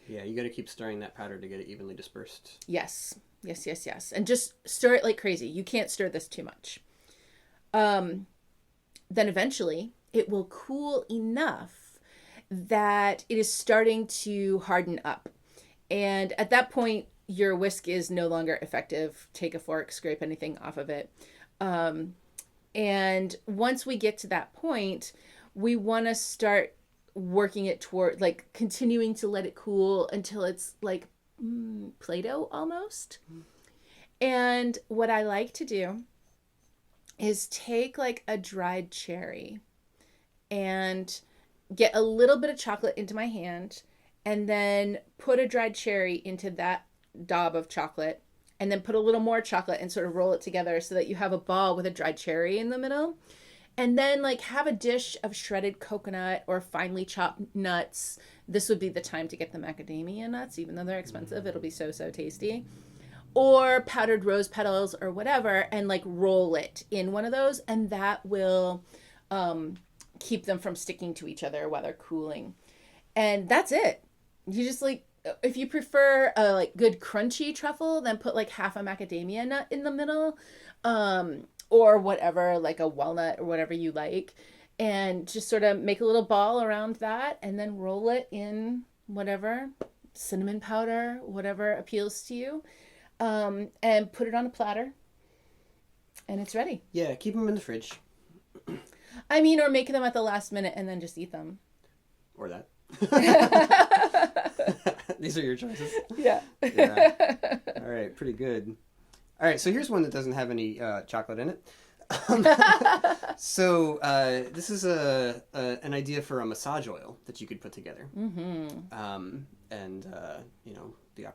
Yeah, you got to keep stirring that powder to get it evenly dispersed. Yes. And just stir it like crazy. You can't stir this too much. Then eventually it will cool enough that it is starting to harden up. And at that point, your whisk is no longer effective. Take a fork, scrape anything off of it. And once we get to that point, we want to start working it toward, like, continuing to let it cool until it's like Play-Doh almost. And what I like to do is take like a dried cherry and get a little bit of chocolate into my hand and then put a dried cherry into that daub of chocolate and then put a little more chocolate and sort of roll it together so that you have a ball with a dried cherry in the middle. And then like have a dish of shredded coconut or finely chopped nuts. This would be the time to get the macadamia nuts, even though they're expensive. It'll be so tasty. Or powdered rose petals or whatever, and like roll it in one of those, and that will keep them from sticking to each other while they're cooling. And that's it. You just like, if you prefer a like good crunchy truffle, then put like half a macadamia nut in the middle, or whatever, like a walnut or whatever you like, and just sort of make a little ball around that, and then roll it in whatever cinnamon powder, whatever appeals to you. And put it on a platter, and it's ready. Yeah, keep them in the fridge. I mean, or make them at the last minute and then just eat them. Or that. These are your choices. Yeah. All right, pretty good. All right, so here's one that doesn't have any chocolate in it. So this is an idea for a massage oil that you could put together. Mm-hmm. And you know, the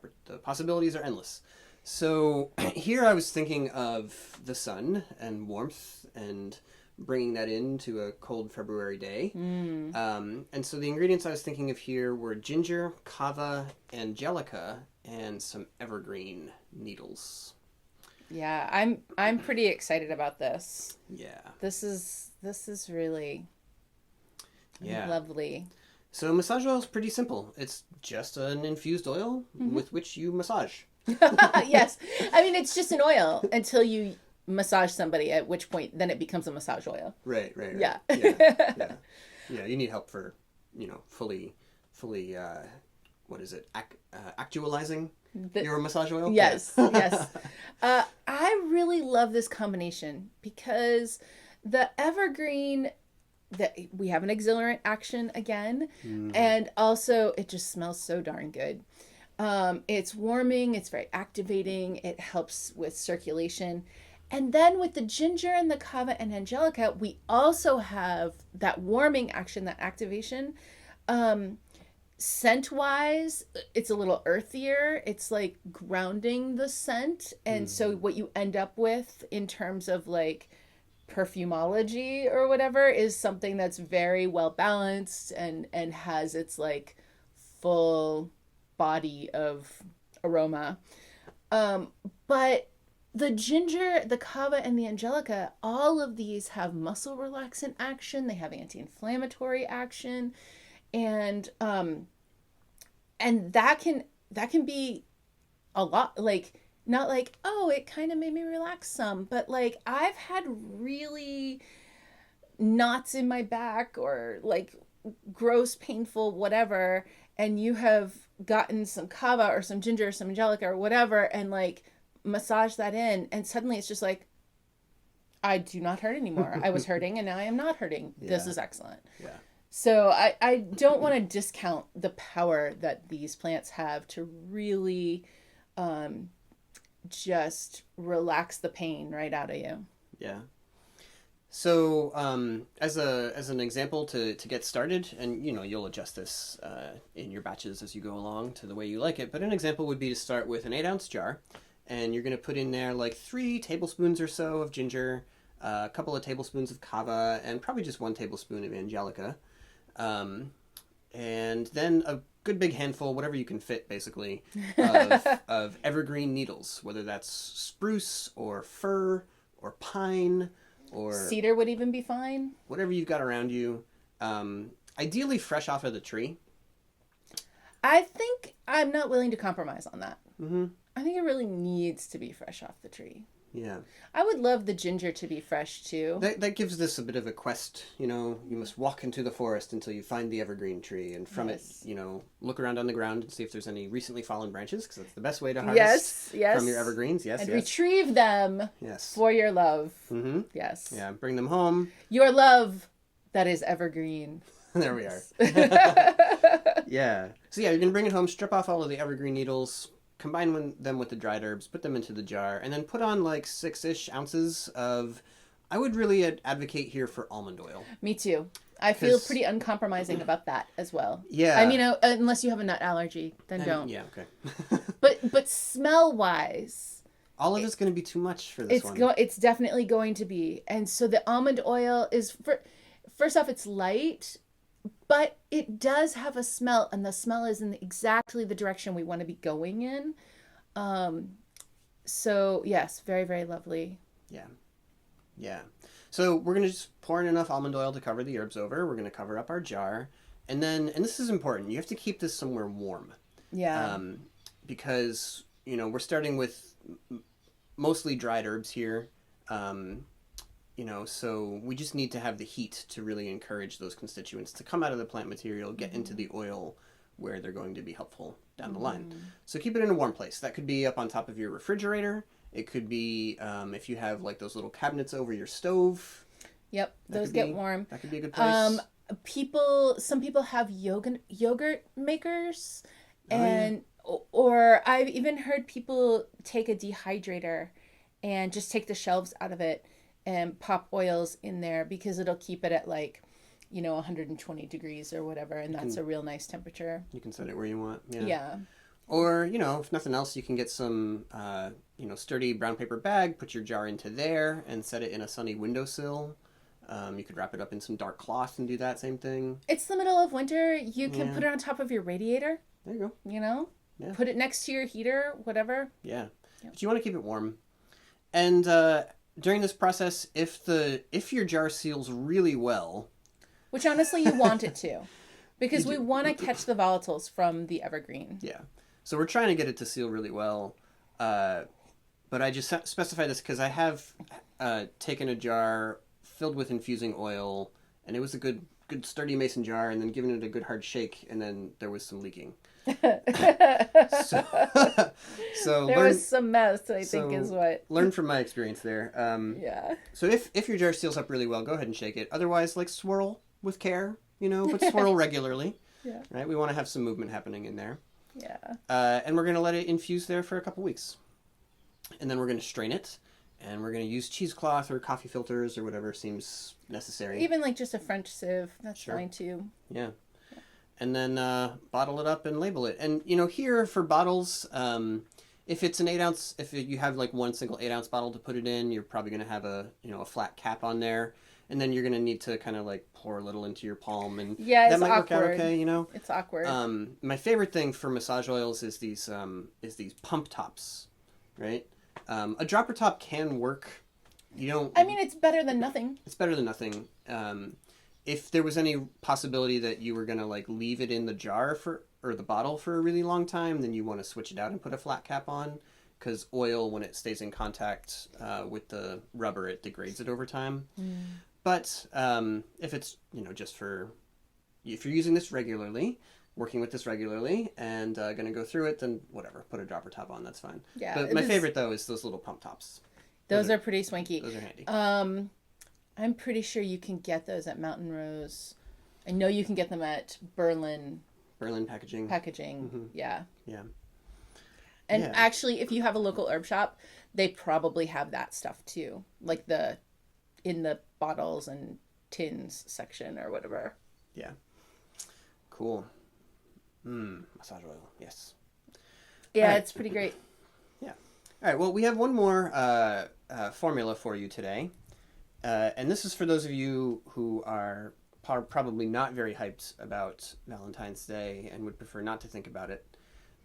possibilities are endless. So here I was thinking of the sun and warmth and bringing that into a cold February day. And so the ingredients I was thinking of here were ginger, kava, angelica, and some evergreen needles. Yeah, I'm pretty excited about this. Yeah. This is really lovely. So massage oil is pretty simple. It's just an infused oil with which you massage. Yes. I mean, it's just an oil until you massage somebody, at which point then it becomes a massage oil. Right. Yeah. Yeah, you need help for, you know, fully what is it? Actualizing your massage oil? Yes, yes. I really love this combination because the evergreen, that we have an exhilarant action again, and also it just smells so darn good. It's warming, it's very activating, it helps with circulation. And then with the ginger and the kava and angelica, we also have that warming action, that activation. Scent-wise, it's a little earthier. It's like grounding the scent. And so what you end up with in terms of like perfumology or whatever is something that's very well balanced and has its like full body of aroma. But the ginger, the kava, and the angelica, all of these have muscle relaxant action. They have anti-inflammatory action, and that can be a lot. Like, not like, oh, it kind of made me relax some, but like I've had really knots in my back or like gross, painful, whatever, and you have gotten some kava or some ginger or some angelica or whatever, and like massage that in, and suddenly it's just like, I do not hurt anymore. I was hurting and now I am not hurting. Yeah. This is excellent. Yeah. So I don't want to discount the power that these plants have to really just relax the pain right out of you. Yeah. So as an example to get started, and you know, you'll adjust this in your batches as you go along to the way you like it, but an example would be to start with an 8-ounce jar, and you're going to put in there like 3 tablespoons or so of ginger, a couple of tablespoons of kava, and probably just 1 tablespoon of angelica. And then a good big handful, whatever you can fit, basically, of evergreen needles, whether that's spruce or fir or pine or cedar would even be fine. Whatever you've got around you. Ideally fresh off of the tree. I think I'm not willing to compromise on that. Mm-hmm. I think it really needs to be fresh off the tree. Yeah. I would love the ginger to be fresh too. That gives this a bit of a quest, you know. You must walk into the forest until you find the evergreen tree, and from it, you know, look around on the ground and see if there's any recently fallen branches, because that's the best way to harvest from your evergreens. Yes, and retrieve them for your love. Mm-hmm. Yes. Yeah, bring them home. Your love that is evergreen. There we are. Yeah. So yeah, you're going to bring it home, strip off all of the evergreen needles, combine them with the dried herbs, put them into the jar, and then put on like 6-ish ounces of, I would really advocate here for almond oil. Me too. I feel pretty uncompromising about that as well. Yeah. I mean, unless you have a nut allergy, then don't. Yeah, okay. but smell-wise, all of it's going to be too much for this one. It's definitely going to be. And so the almond oil is, first off, it's light, but it does have a smell, and the smell is in exactly the direction we want to be going in. So yes, very, very lovely. Yeah. Yeah. So we're going to just pour in enough almond oil to cover the herbs over. We're going to cover up our jar. And then, and this is important, you have to keep this somewhere warm. Yeah. Because, you know, we're starting with mostly dried herbs here. You know, so we just need to have the heat to really encourage those constituents to come out of the plant material, get into the oil where they're going to be helpful down the line. So keep it in a warm place. That could be up on top of your refrigerator. It could be if you have like those little cabinets over your stove. Yep, those get warm. That could be a good place. Some people have yogurt makers, and or I've even heard people take a dehydrator and just take the shelves out of it and pop oils in there because it'll keep it at like, you know, 120 degrees or whatever, and that's a real nice temperature. You can set it where you want. Yeah. Or, you know, if nothing else, you can get some, you know, sturdy brown paper bag, put your jar into there, and set it in a sunny windowsill. You could wrap it up in some dark cloth and do that same thing. It's the middle of winter. You can put it on top of your radiator. There you go. You know? Yeah. Put it next to your heater, whatever. Yeah. But you want to keep it warm. And during this process, if your jar seals really well... Which honestly you want it to. Because we want to catch the volatiles from the evergreen. Yeah. So we're trying to get it to seal really well. But I just specify this because I have taken a jar filled with infusing oil, and it was a good sturdy mason jar, and then given it a good hard shake, and then there was some leaking. so there was some mess, I think is what. Learn from my experience there. Yeah. So if your jar seals up really well, go ahead and shake it. Otherwise, like swirl with care, you know, but swirl regularly. Yeah. Right? We want to have some movement happening in there. Yeah. And we're going to let it infuse there for a couple weeks. And then we're going to strain it. And we're going to use cheesecloth or coffee filters or whatever seems necessary. Even like just a French sieve. That's fine too. Yeah. And then bottle it up and label it. And, you know, here for bottles, if it's an 8 ounce, if you have like one single 8 ounce bottle to put it in, you're probably going to have a flat cap on there. And then you're going to need to kind of like pour a little into your palm, and that might work out okay, you know? It's awkward. My favorite thing for massage oils is these pump tops, right? A dropper top can work. I mean, it's better than nothing. It's better than nothing. If there was any possibility that you were going to like leave it in the jar or the bottle for a really long time, then you want to switch it out and put a flat cap on. Because oil, when it stays in contact with the rubber, it degrades it over time. But if it's, you know, just if you're using this regularly, working with this regularly, and going to go through it, then whatever, put a dropper top on, that's fine. Yeah. But my favorite, though, is those little pump tops. Those are pretty swanky. Those are handy. I'm pretty sure you can get those at Mountain Rose. I know you can get them at Berlin packaging. Mm-hmm. Yeah. Yeah. And actually, if you have a local herb shop, they probably have that stuff too. Like in the bottles and tins section or whatever. Yeah. Cool. Massage oil. Yes. Yeah, it's pretty great. Yeah. All right. Well, we have one more formula for you today. And this is for those of you who are probably not very hyped about Valentine's Day and would prefer not to think about it.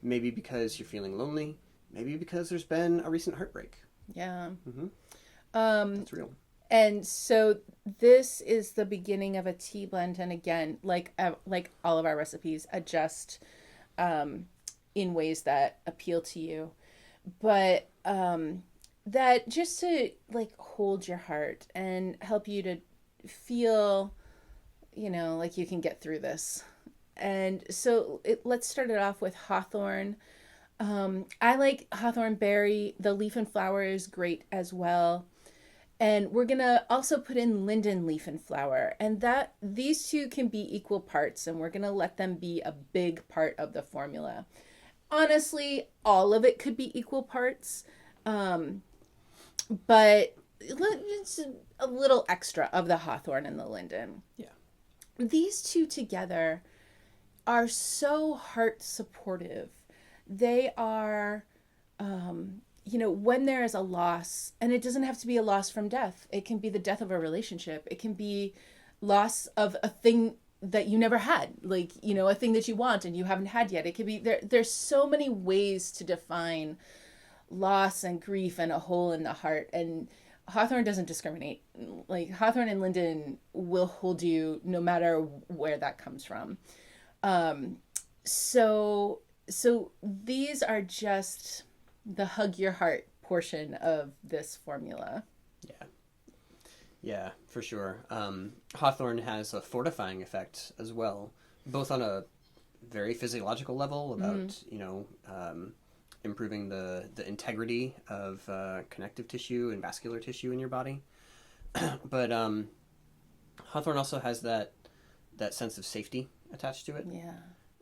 Maybe because you're feeling lonely. Maybe because there's been a recent heartbreak. Yeah. Mm-hmm. That's real. And so this is the beginning of a tea blend. And again, like all of our recipes, adjust in ways that appeal to you. But that just to like hold your heart and help you to feel, you know, like you can get through this. And so let's start it off with Hawthorne. I like Hawthorne berry. The leaf and flower is great as well. And we're going to also put in linden leaf and flower. And these two can be equal parts. And we're going to let them be a big part of the formula. Honestly, all of it could be equal parts. But it's a little extra of the Hawthorne and the linden. Yeah. These two together are so heart supportive. They are when there is a loss, and it doesn't have to be a loss from death, it can be the death of a relationship, it can be loss of a thing that you never had, like, a thing that you want and you haven't had yet. It could be there's so many ways to define loss and grief and a hole in the heart. And Hawthorne doesn't discriminate. Like, Hawthorne and Linden will hold you no matter where that comes from. So these are just the hug your heart portion of this formula. Yeah, for sure. Hawthorne has a fortifying effect as well, both on a very physiological level about, improving the integrity of connective tissue and vascular tissue in your body. But Hawthorne also has that sense of safety attached to it. Yeah.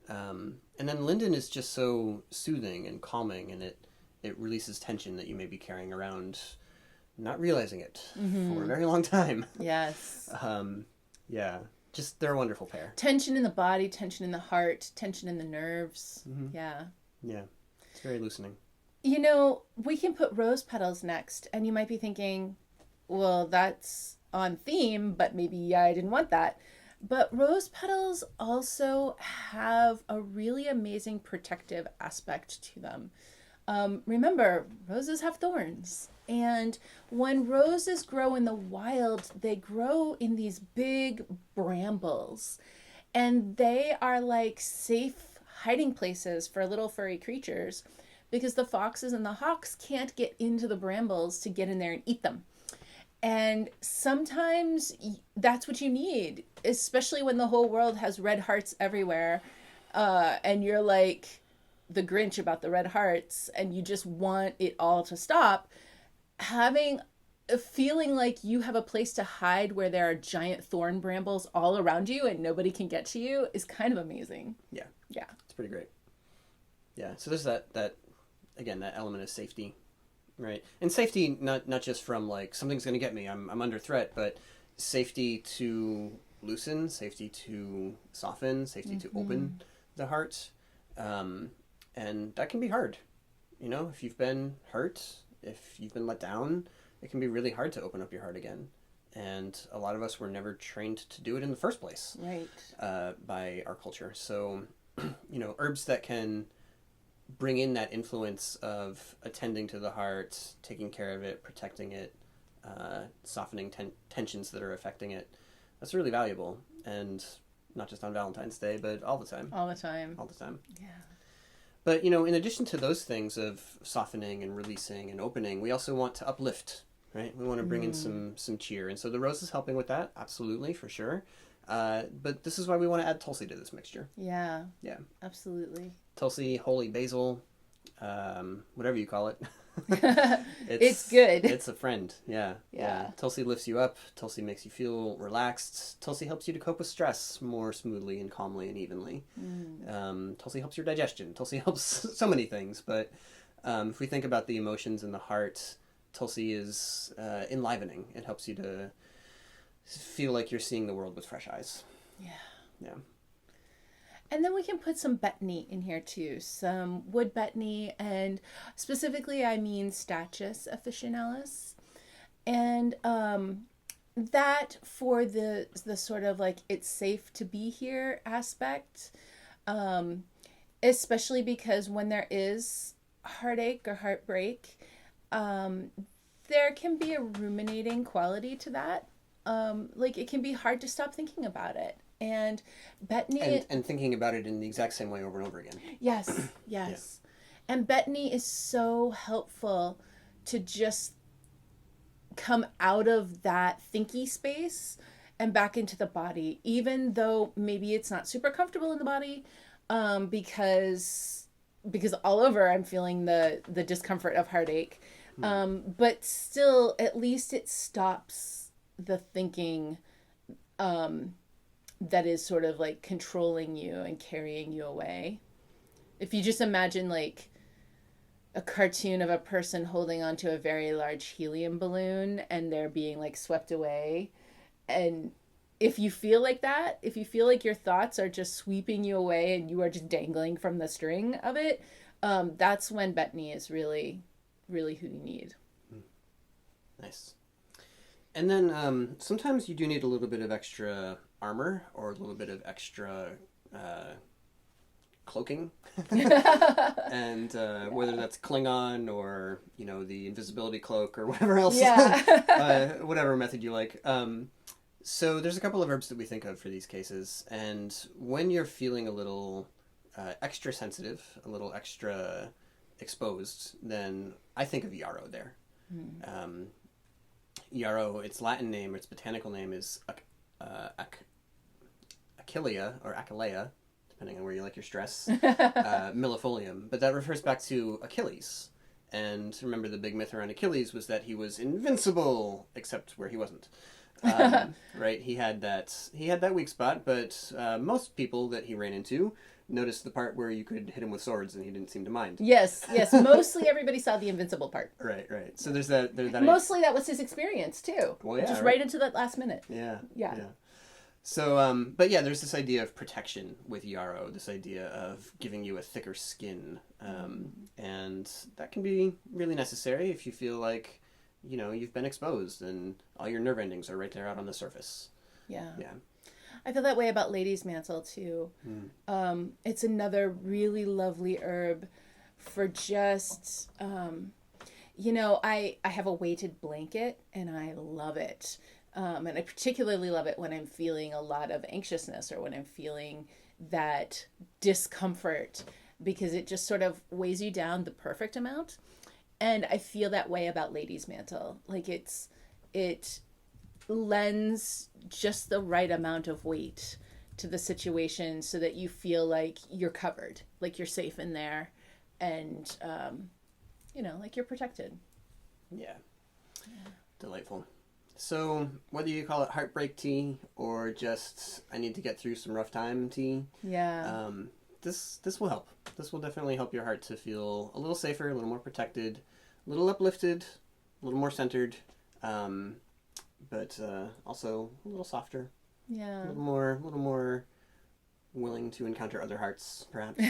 And then Linden is just so soothing and calming, and it releases tension that you may be carrying around, not realizing it for a very long time. Yes. Just they're a wonderful pair. Tension in the body, tension in the heart, tension in the nerves. Yeah. It's very loosening. We can put rose petals next, and you might be thinking, well, that's on theme, but maybe I didn't want that. But rose petals also have a really amazing protective aspect to them. Remember, roses have thorns. And when roses grow in the wild, they grow in these big brambles. And they are like safe hiding places for little furry creatures, because the foxes and the hawks can't get into the brambles to get in there and eat them. And sometimes that's what you need, especially when the whole world has red hearts everywhere. And you're like the Grinch about the red hearts, and you just want it all to stop. Having a feeling like you have a place to hide where there are giant thorn brambles all around you and nobody can get to you is kind of amazing. Yeah. Yeah. It's pretty great. Yeah. So there's that element of safety, right? And safety, not just from like something's going to get me, I'm under threat, but safety to loosen, safety to soften, safety to open the heart. And that can be hard. If you've been hurt, if you've been let down, it can be really hard to open up your heart again. And a lot of us were never trained to do it in the first place. Right. By our culture. So, herbs that can bring in that influence of attending to the heart, taking care of it, protecting it, softening tensions that are affecting it, that's really valuable. And not just on Valentine's Day, but all the time. All the time. Yeah. But, in addition to those things of softening and releasing and opening, we also want to uplift, right? We want to bring in some cheer. And so the rose is helping with that, absolutely, for sure. But this is why we want to add Tulsi to this mixture. Yeah. Yeah. Absolutely. Tulsi, holy basil, whatever you call it. It's good. It's a friend. Yeah. Tulsi lifts you up. Tulsi makes you feel relaxed. Tulsi helps you to cope with stress more smoothly and calmly and evenly. Tulsi helps your digestion. Tulsi helps so many things. But if we think about the emotions in the heart, Tulsi is enlivening. It helps you to feel like you're seeing the world with fresh eyes. Yeah. And then we can put some betony in here too, some wood betony, and specifically I mean Stachys officinalis. And that for the sort of like it's safe to be here aspect, especially because when there is heartache or heartbreak, there can be a ruminating quality to that. Like it can be hard to stop thinking about it. And betony... And thinking about it in the exact same way over and over again. Yes. Yeah. And betony is so helpful to just come out of that thinky space and back into the body, even though maybe it's not super comfortable in the body, because all over I'm feeling the discomfort of heartache. But still, at least it stops the thinking that is sort of like controlling you and carrying you away. If you just imagine like a cartoon of a person holding onto a very large helium balloon and they're being like swept away. And if you feel like that, if you feel like your thoughts are just sweeping you away and you are just dangling from the string of it, that's when betony is really, really who you need. Nice. And then sometimes you do need a little bit of extra armor or a little bit of extra cloaking. And whether that's Klingon or, the invisibility cloak or whatever else. Yeah. Whatever method you like. So there's a couple of herbs that we think of for these cases. And when you're feeling a little extra sensitive, a little extra exposed, then I think of yarrow there. Yarrow, its Latin name or its botanical name is Achillea or Achillea, depending on where you like your stress, millefolium. But that refers back to Achilles. And remember, the big myth around Achilles was that he was invincible, except where he wasn't. Right? He had that weak spot, but most people that he ran into noticed the part where you could hit him with swords, and he didn't seem to mind. Yes. Mostly everybody saw the invincible part. Right. So there's that. Mostly that was his experience too. Well, yeah, just right into that last minute. Yeah. Yeah. So, but yeah, there's this idea of protection with yarrow. This idea of giving you a thicker skin, and that can be really necessary if you feel like, you've been exposed and all your nerve endings are right there out on the surface. Yeah. Yeah. I feel that way about lady's mantle too. It's another really lovely herb for just, I have a weighted blanket and I love it. And I particularly love it when I'm feeling a lot of anxiousness or when I'm feeling that discomfort, because it just sort of weighs you down the perfect amount. And I feel that way about lady's mantle. Like it lends just the right amount of weight to the situation so that you feel like you're covered, like you're safe in there, and like you're protected. Yeah. Delightful. So whether you call it heartbreak tea or just I need to get through some rough time tea, this will help. This will definitely help your heart to feel a little safer, a little more protected, a little uplifted, a little more centered, but also a little softer. Yeah. A little more willing to encounter other hearts, perhaps.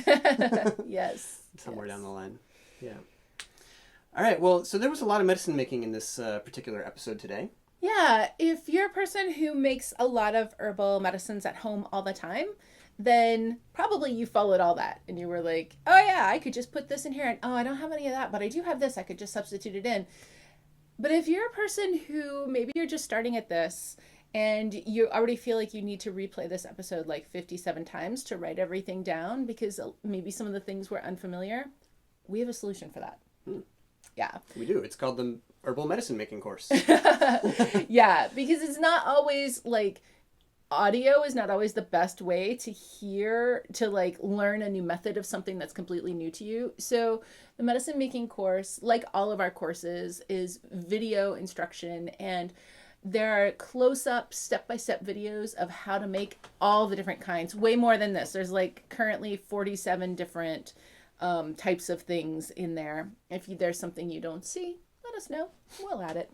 Yes. Somewhere down the line. Yeah. All right. Well, so there was a lot of medicine making in this particular episode today. Yeah. If you're a person who makes a lot of herbal medicines at home all the time, then probably you followed all that and you were like, oh yeah, I could just put this in here, and oh, I don't have any of that, but I do have this, I could just substitute it in. But if you're a person who maybe you're just starting at this and you already feel like you need to replay this episode like 57 times to write everything down because maybe some of the things were unfamiliar, we have a solution for that. Yeah. We do. It's called the Herbal Medicine-Making course. Yeah, because it's not always like audio is not always the best way to learn a new method of something that's completely new to you. So the medicine making course, like all of our courses, is video instruction, and there are close-up step-by-step videos of how to make all the different kinds. Way more than this. There's currently 47 different types of things in there. If there's something you don't see, let us know. We'll add it.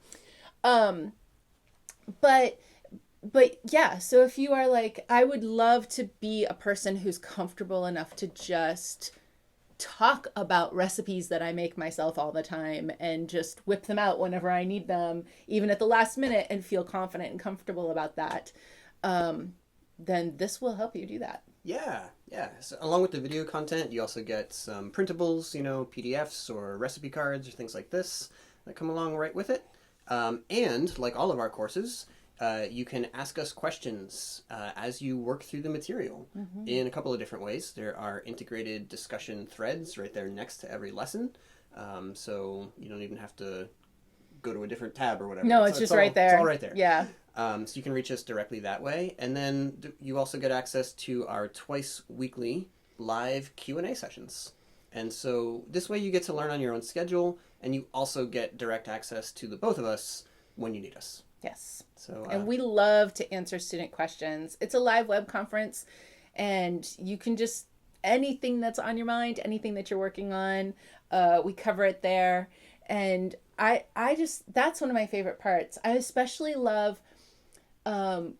But yeah, so if you are I would love to be a person who's comfortable enough to just talk about recipes that I make myself all the time and just whip them out whenever I need them, even at the last minute, and feel confident and comfortable about that, then this will help you do that. Yeah. So along with the video content, you also get some printables, PDFs or recipe cards or things like this that come along right with it. And like all of our courses, you can ask us questions as you work through the material in a couple of different ways. There are integrated discussion threads right there next to every lesson. So you don't even have to go to a different tab or whatever. No, it's just right there. It's all right there. Yeah. So you can reach us directly that way. And then you also get access to our twice weekly live Q&A sessions. And so this way you get to learn on your own schedule, and you also get direct access to the both of us when you need us. Yes. So, and we love to answer student questions. It's a live web conference, and you can just, anything that's on your mind, anything that you're working on, we cover it there. And I just, that's one of my favorite parts. I especially love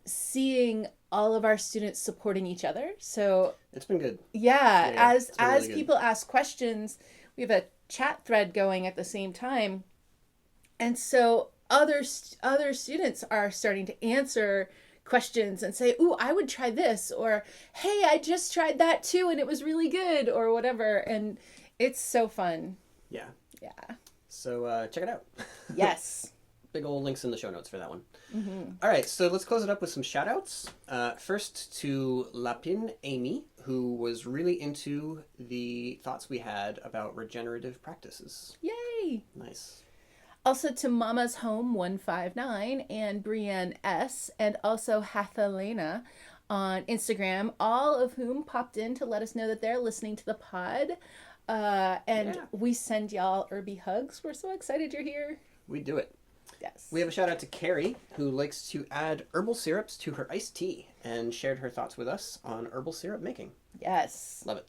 seeing all of our students supporting each other. So it's been good. Yeah, as really people ask questions, we have a chat thread going at the same time. And so other students are starting to answer questions and say, "Ooh, I would try this," or "Hey, I just tried that too and it was really good," or whatever. And it's so fun. Yeah. Yeah. So check it out. Yes. Big old links in the show notes for that one. Mm-hmm. All right, so let's close it up with some shout outs. First to Lapin Amy, who was really into the thoughts we had about regenerative practices. Yay. Nice. Also to Mama's Home 159 and Brienne S. and also Hathalena on Instagram, all of whom popped in to let us know that they're listening to the pod. We send y'all herby hugs. We're so excited you're here. We do it. Yes. We have a shout out to Carrie, who likes to add herbal syrups to her iced tea and shared her thoughts with us on herbal syrup making. Yes. Love it.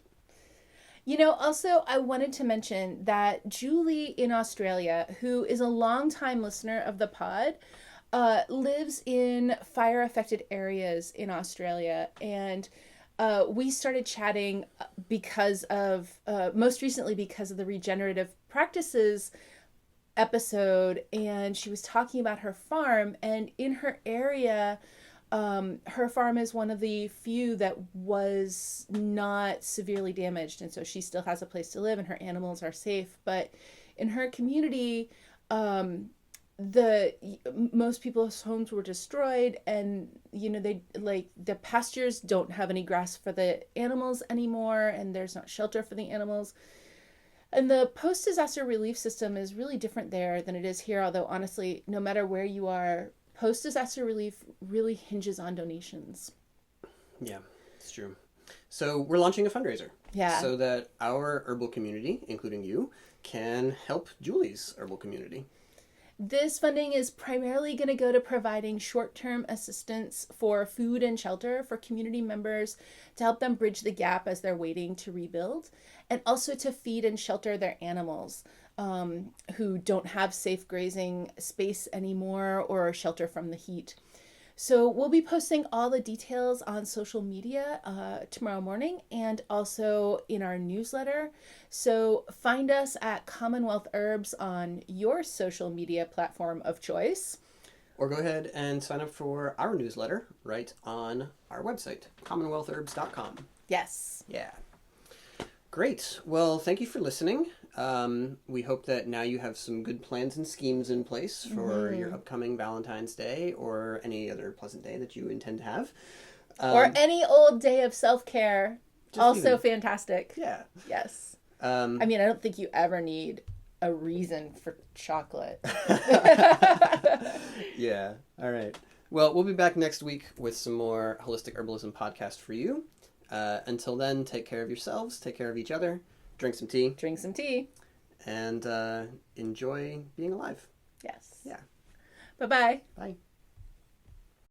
You know, also, I wanted to mention that Julie in Australia, who is a longtime listener of the pod, lives in fire-affected areas in Australia. And we started chatting most recently because of the regenerative practices episode. And she was talking about her farm. And in her area, her farm is one of the few that was not severely damaged, and so she still has a place to live and her animals are safe. But in her community, most people's homes were destroyed, and the pastures don't have any grass for the animals anymore, and there's not shelter for the animals. And the post-disaster relief system is really different there than it is here, although honestly, no matter where you are, post-disaster relief really hinges on donations. Yeah, it's true. So we're launching a fundraiser. Yeah. So that our herbal community, including you, can help Julie's herbal community. This funding is primarily going to go to providing short-term assistance for food and shelter for community members to help them bridge the gap as they're waiting to rebuild, and also to feed and shelter their animals who don't have safe grazing space anymore or shelter from the heat. So we'll be posting all the details on social media tomorrow morning and also in our newsletter. So find us at Commonwealth Herbs on your social media platform of choice. Or go ahead and sign up for our newsletter right on our website, commonwealthherbs.com. Yes. Yeah. Great. Well, thank you for listening. We hope that now you have some good plans and schemes in place for your upcoming Valentine's Day or any other pleasant day that you intend to have. Or any old day of self-care. Also fantastic. Yeah. Yes. I mean, I don't think you ever need a reason for chocolate. Yeah. All right. Well, we'll be back next week with some more Holistic Herbalism podcast for you. Until then, take care of yourselves, take care of each other, drink some tea. Drink some tea. And enjoy being alive. Yes. Yeah. Bye-bye. Bye.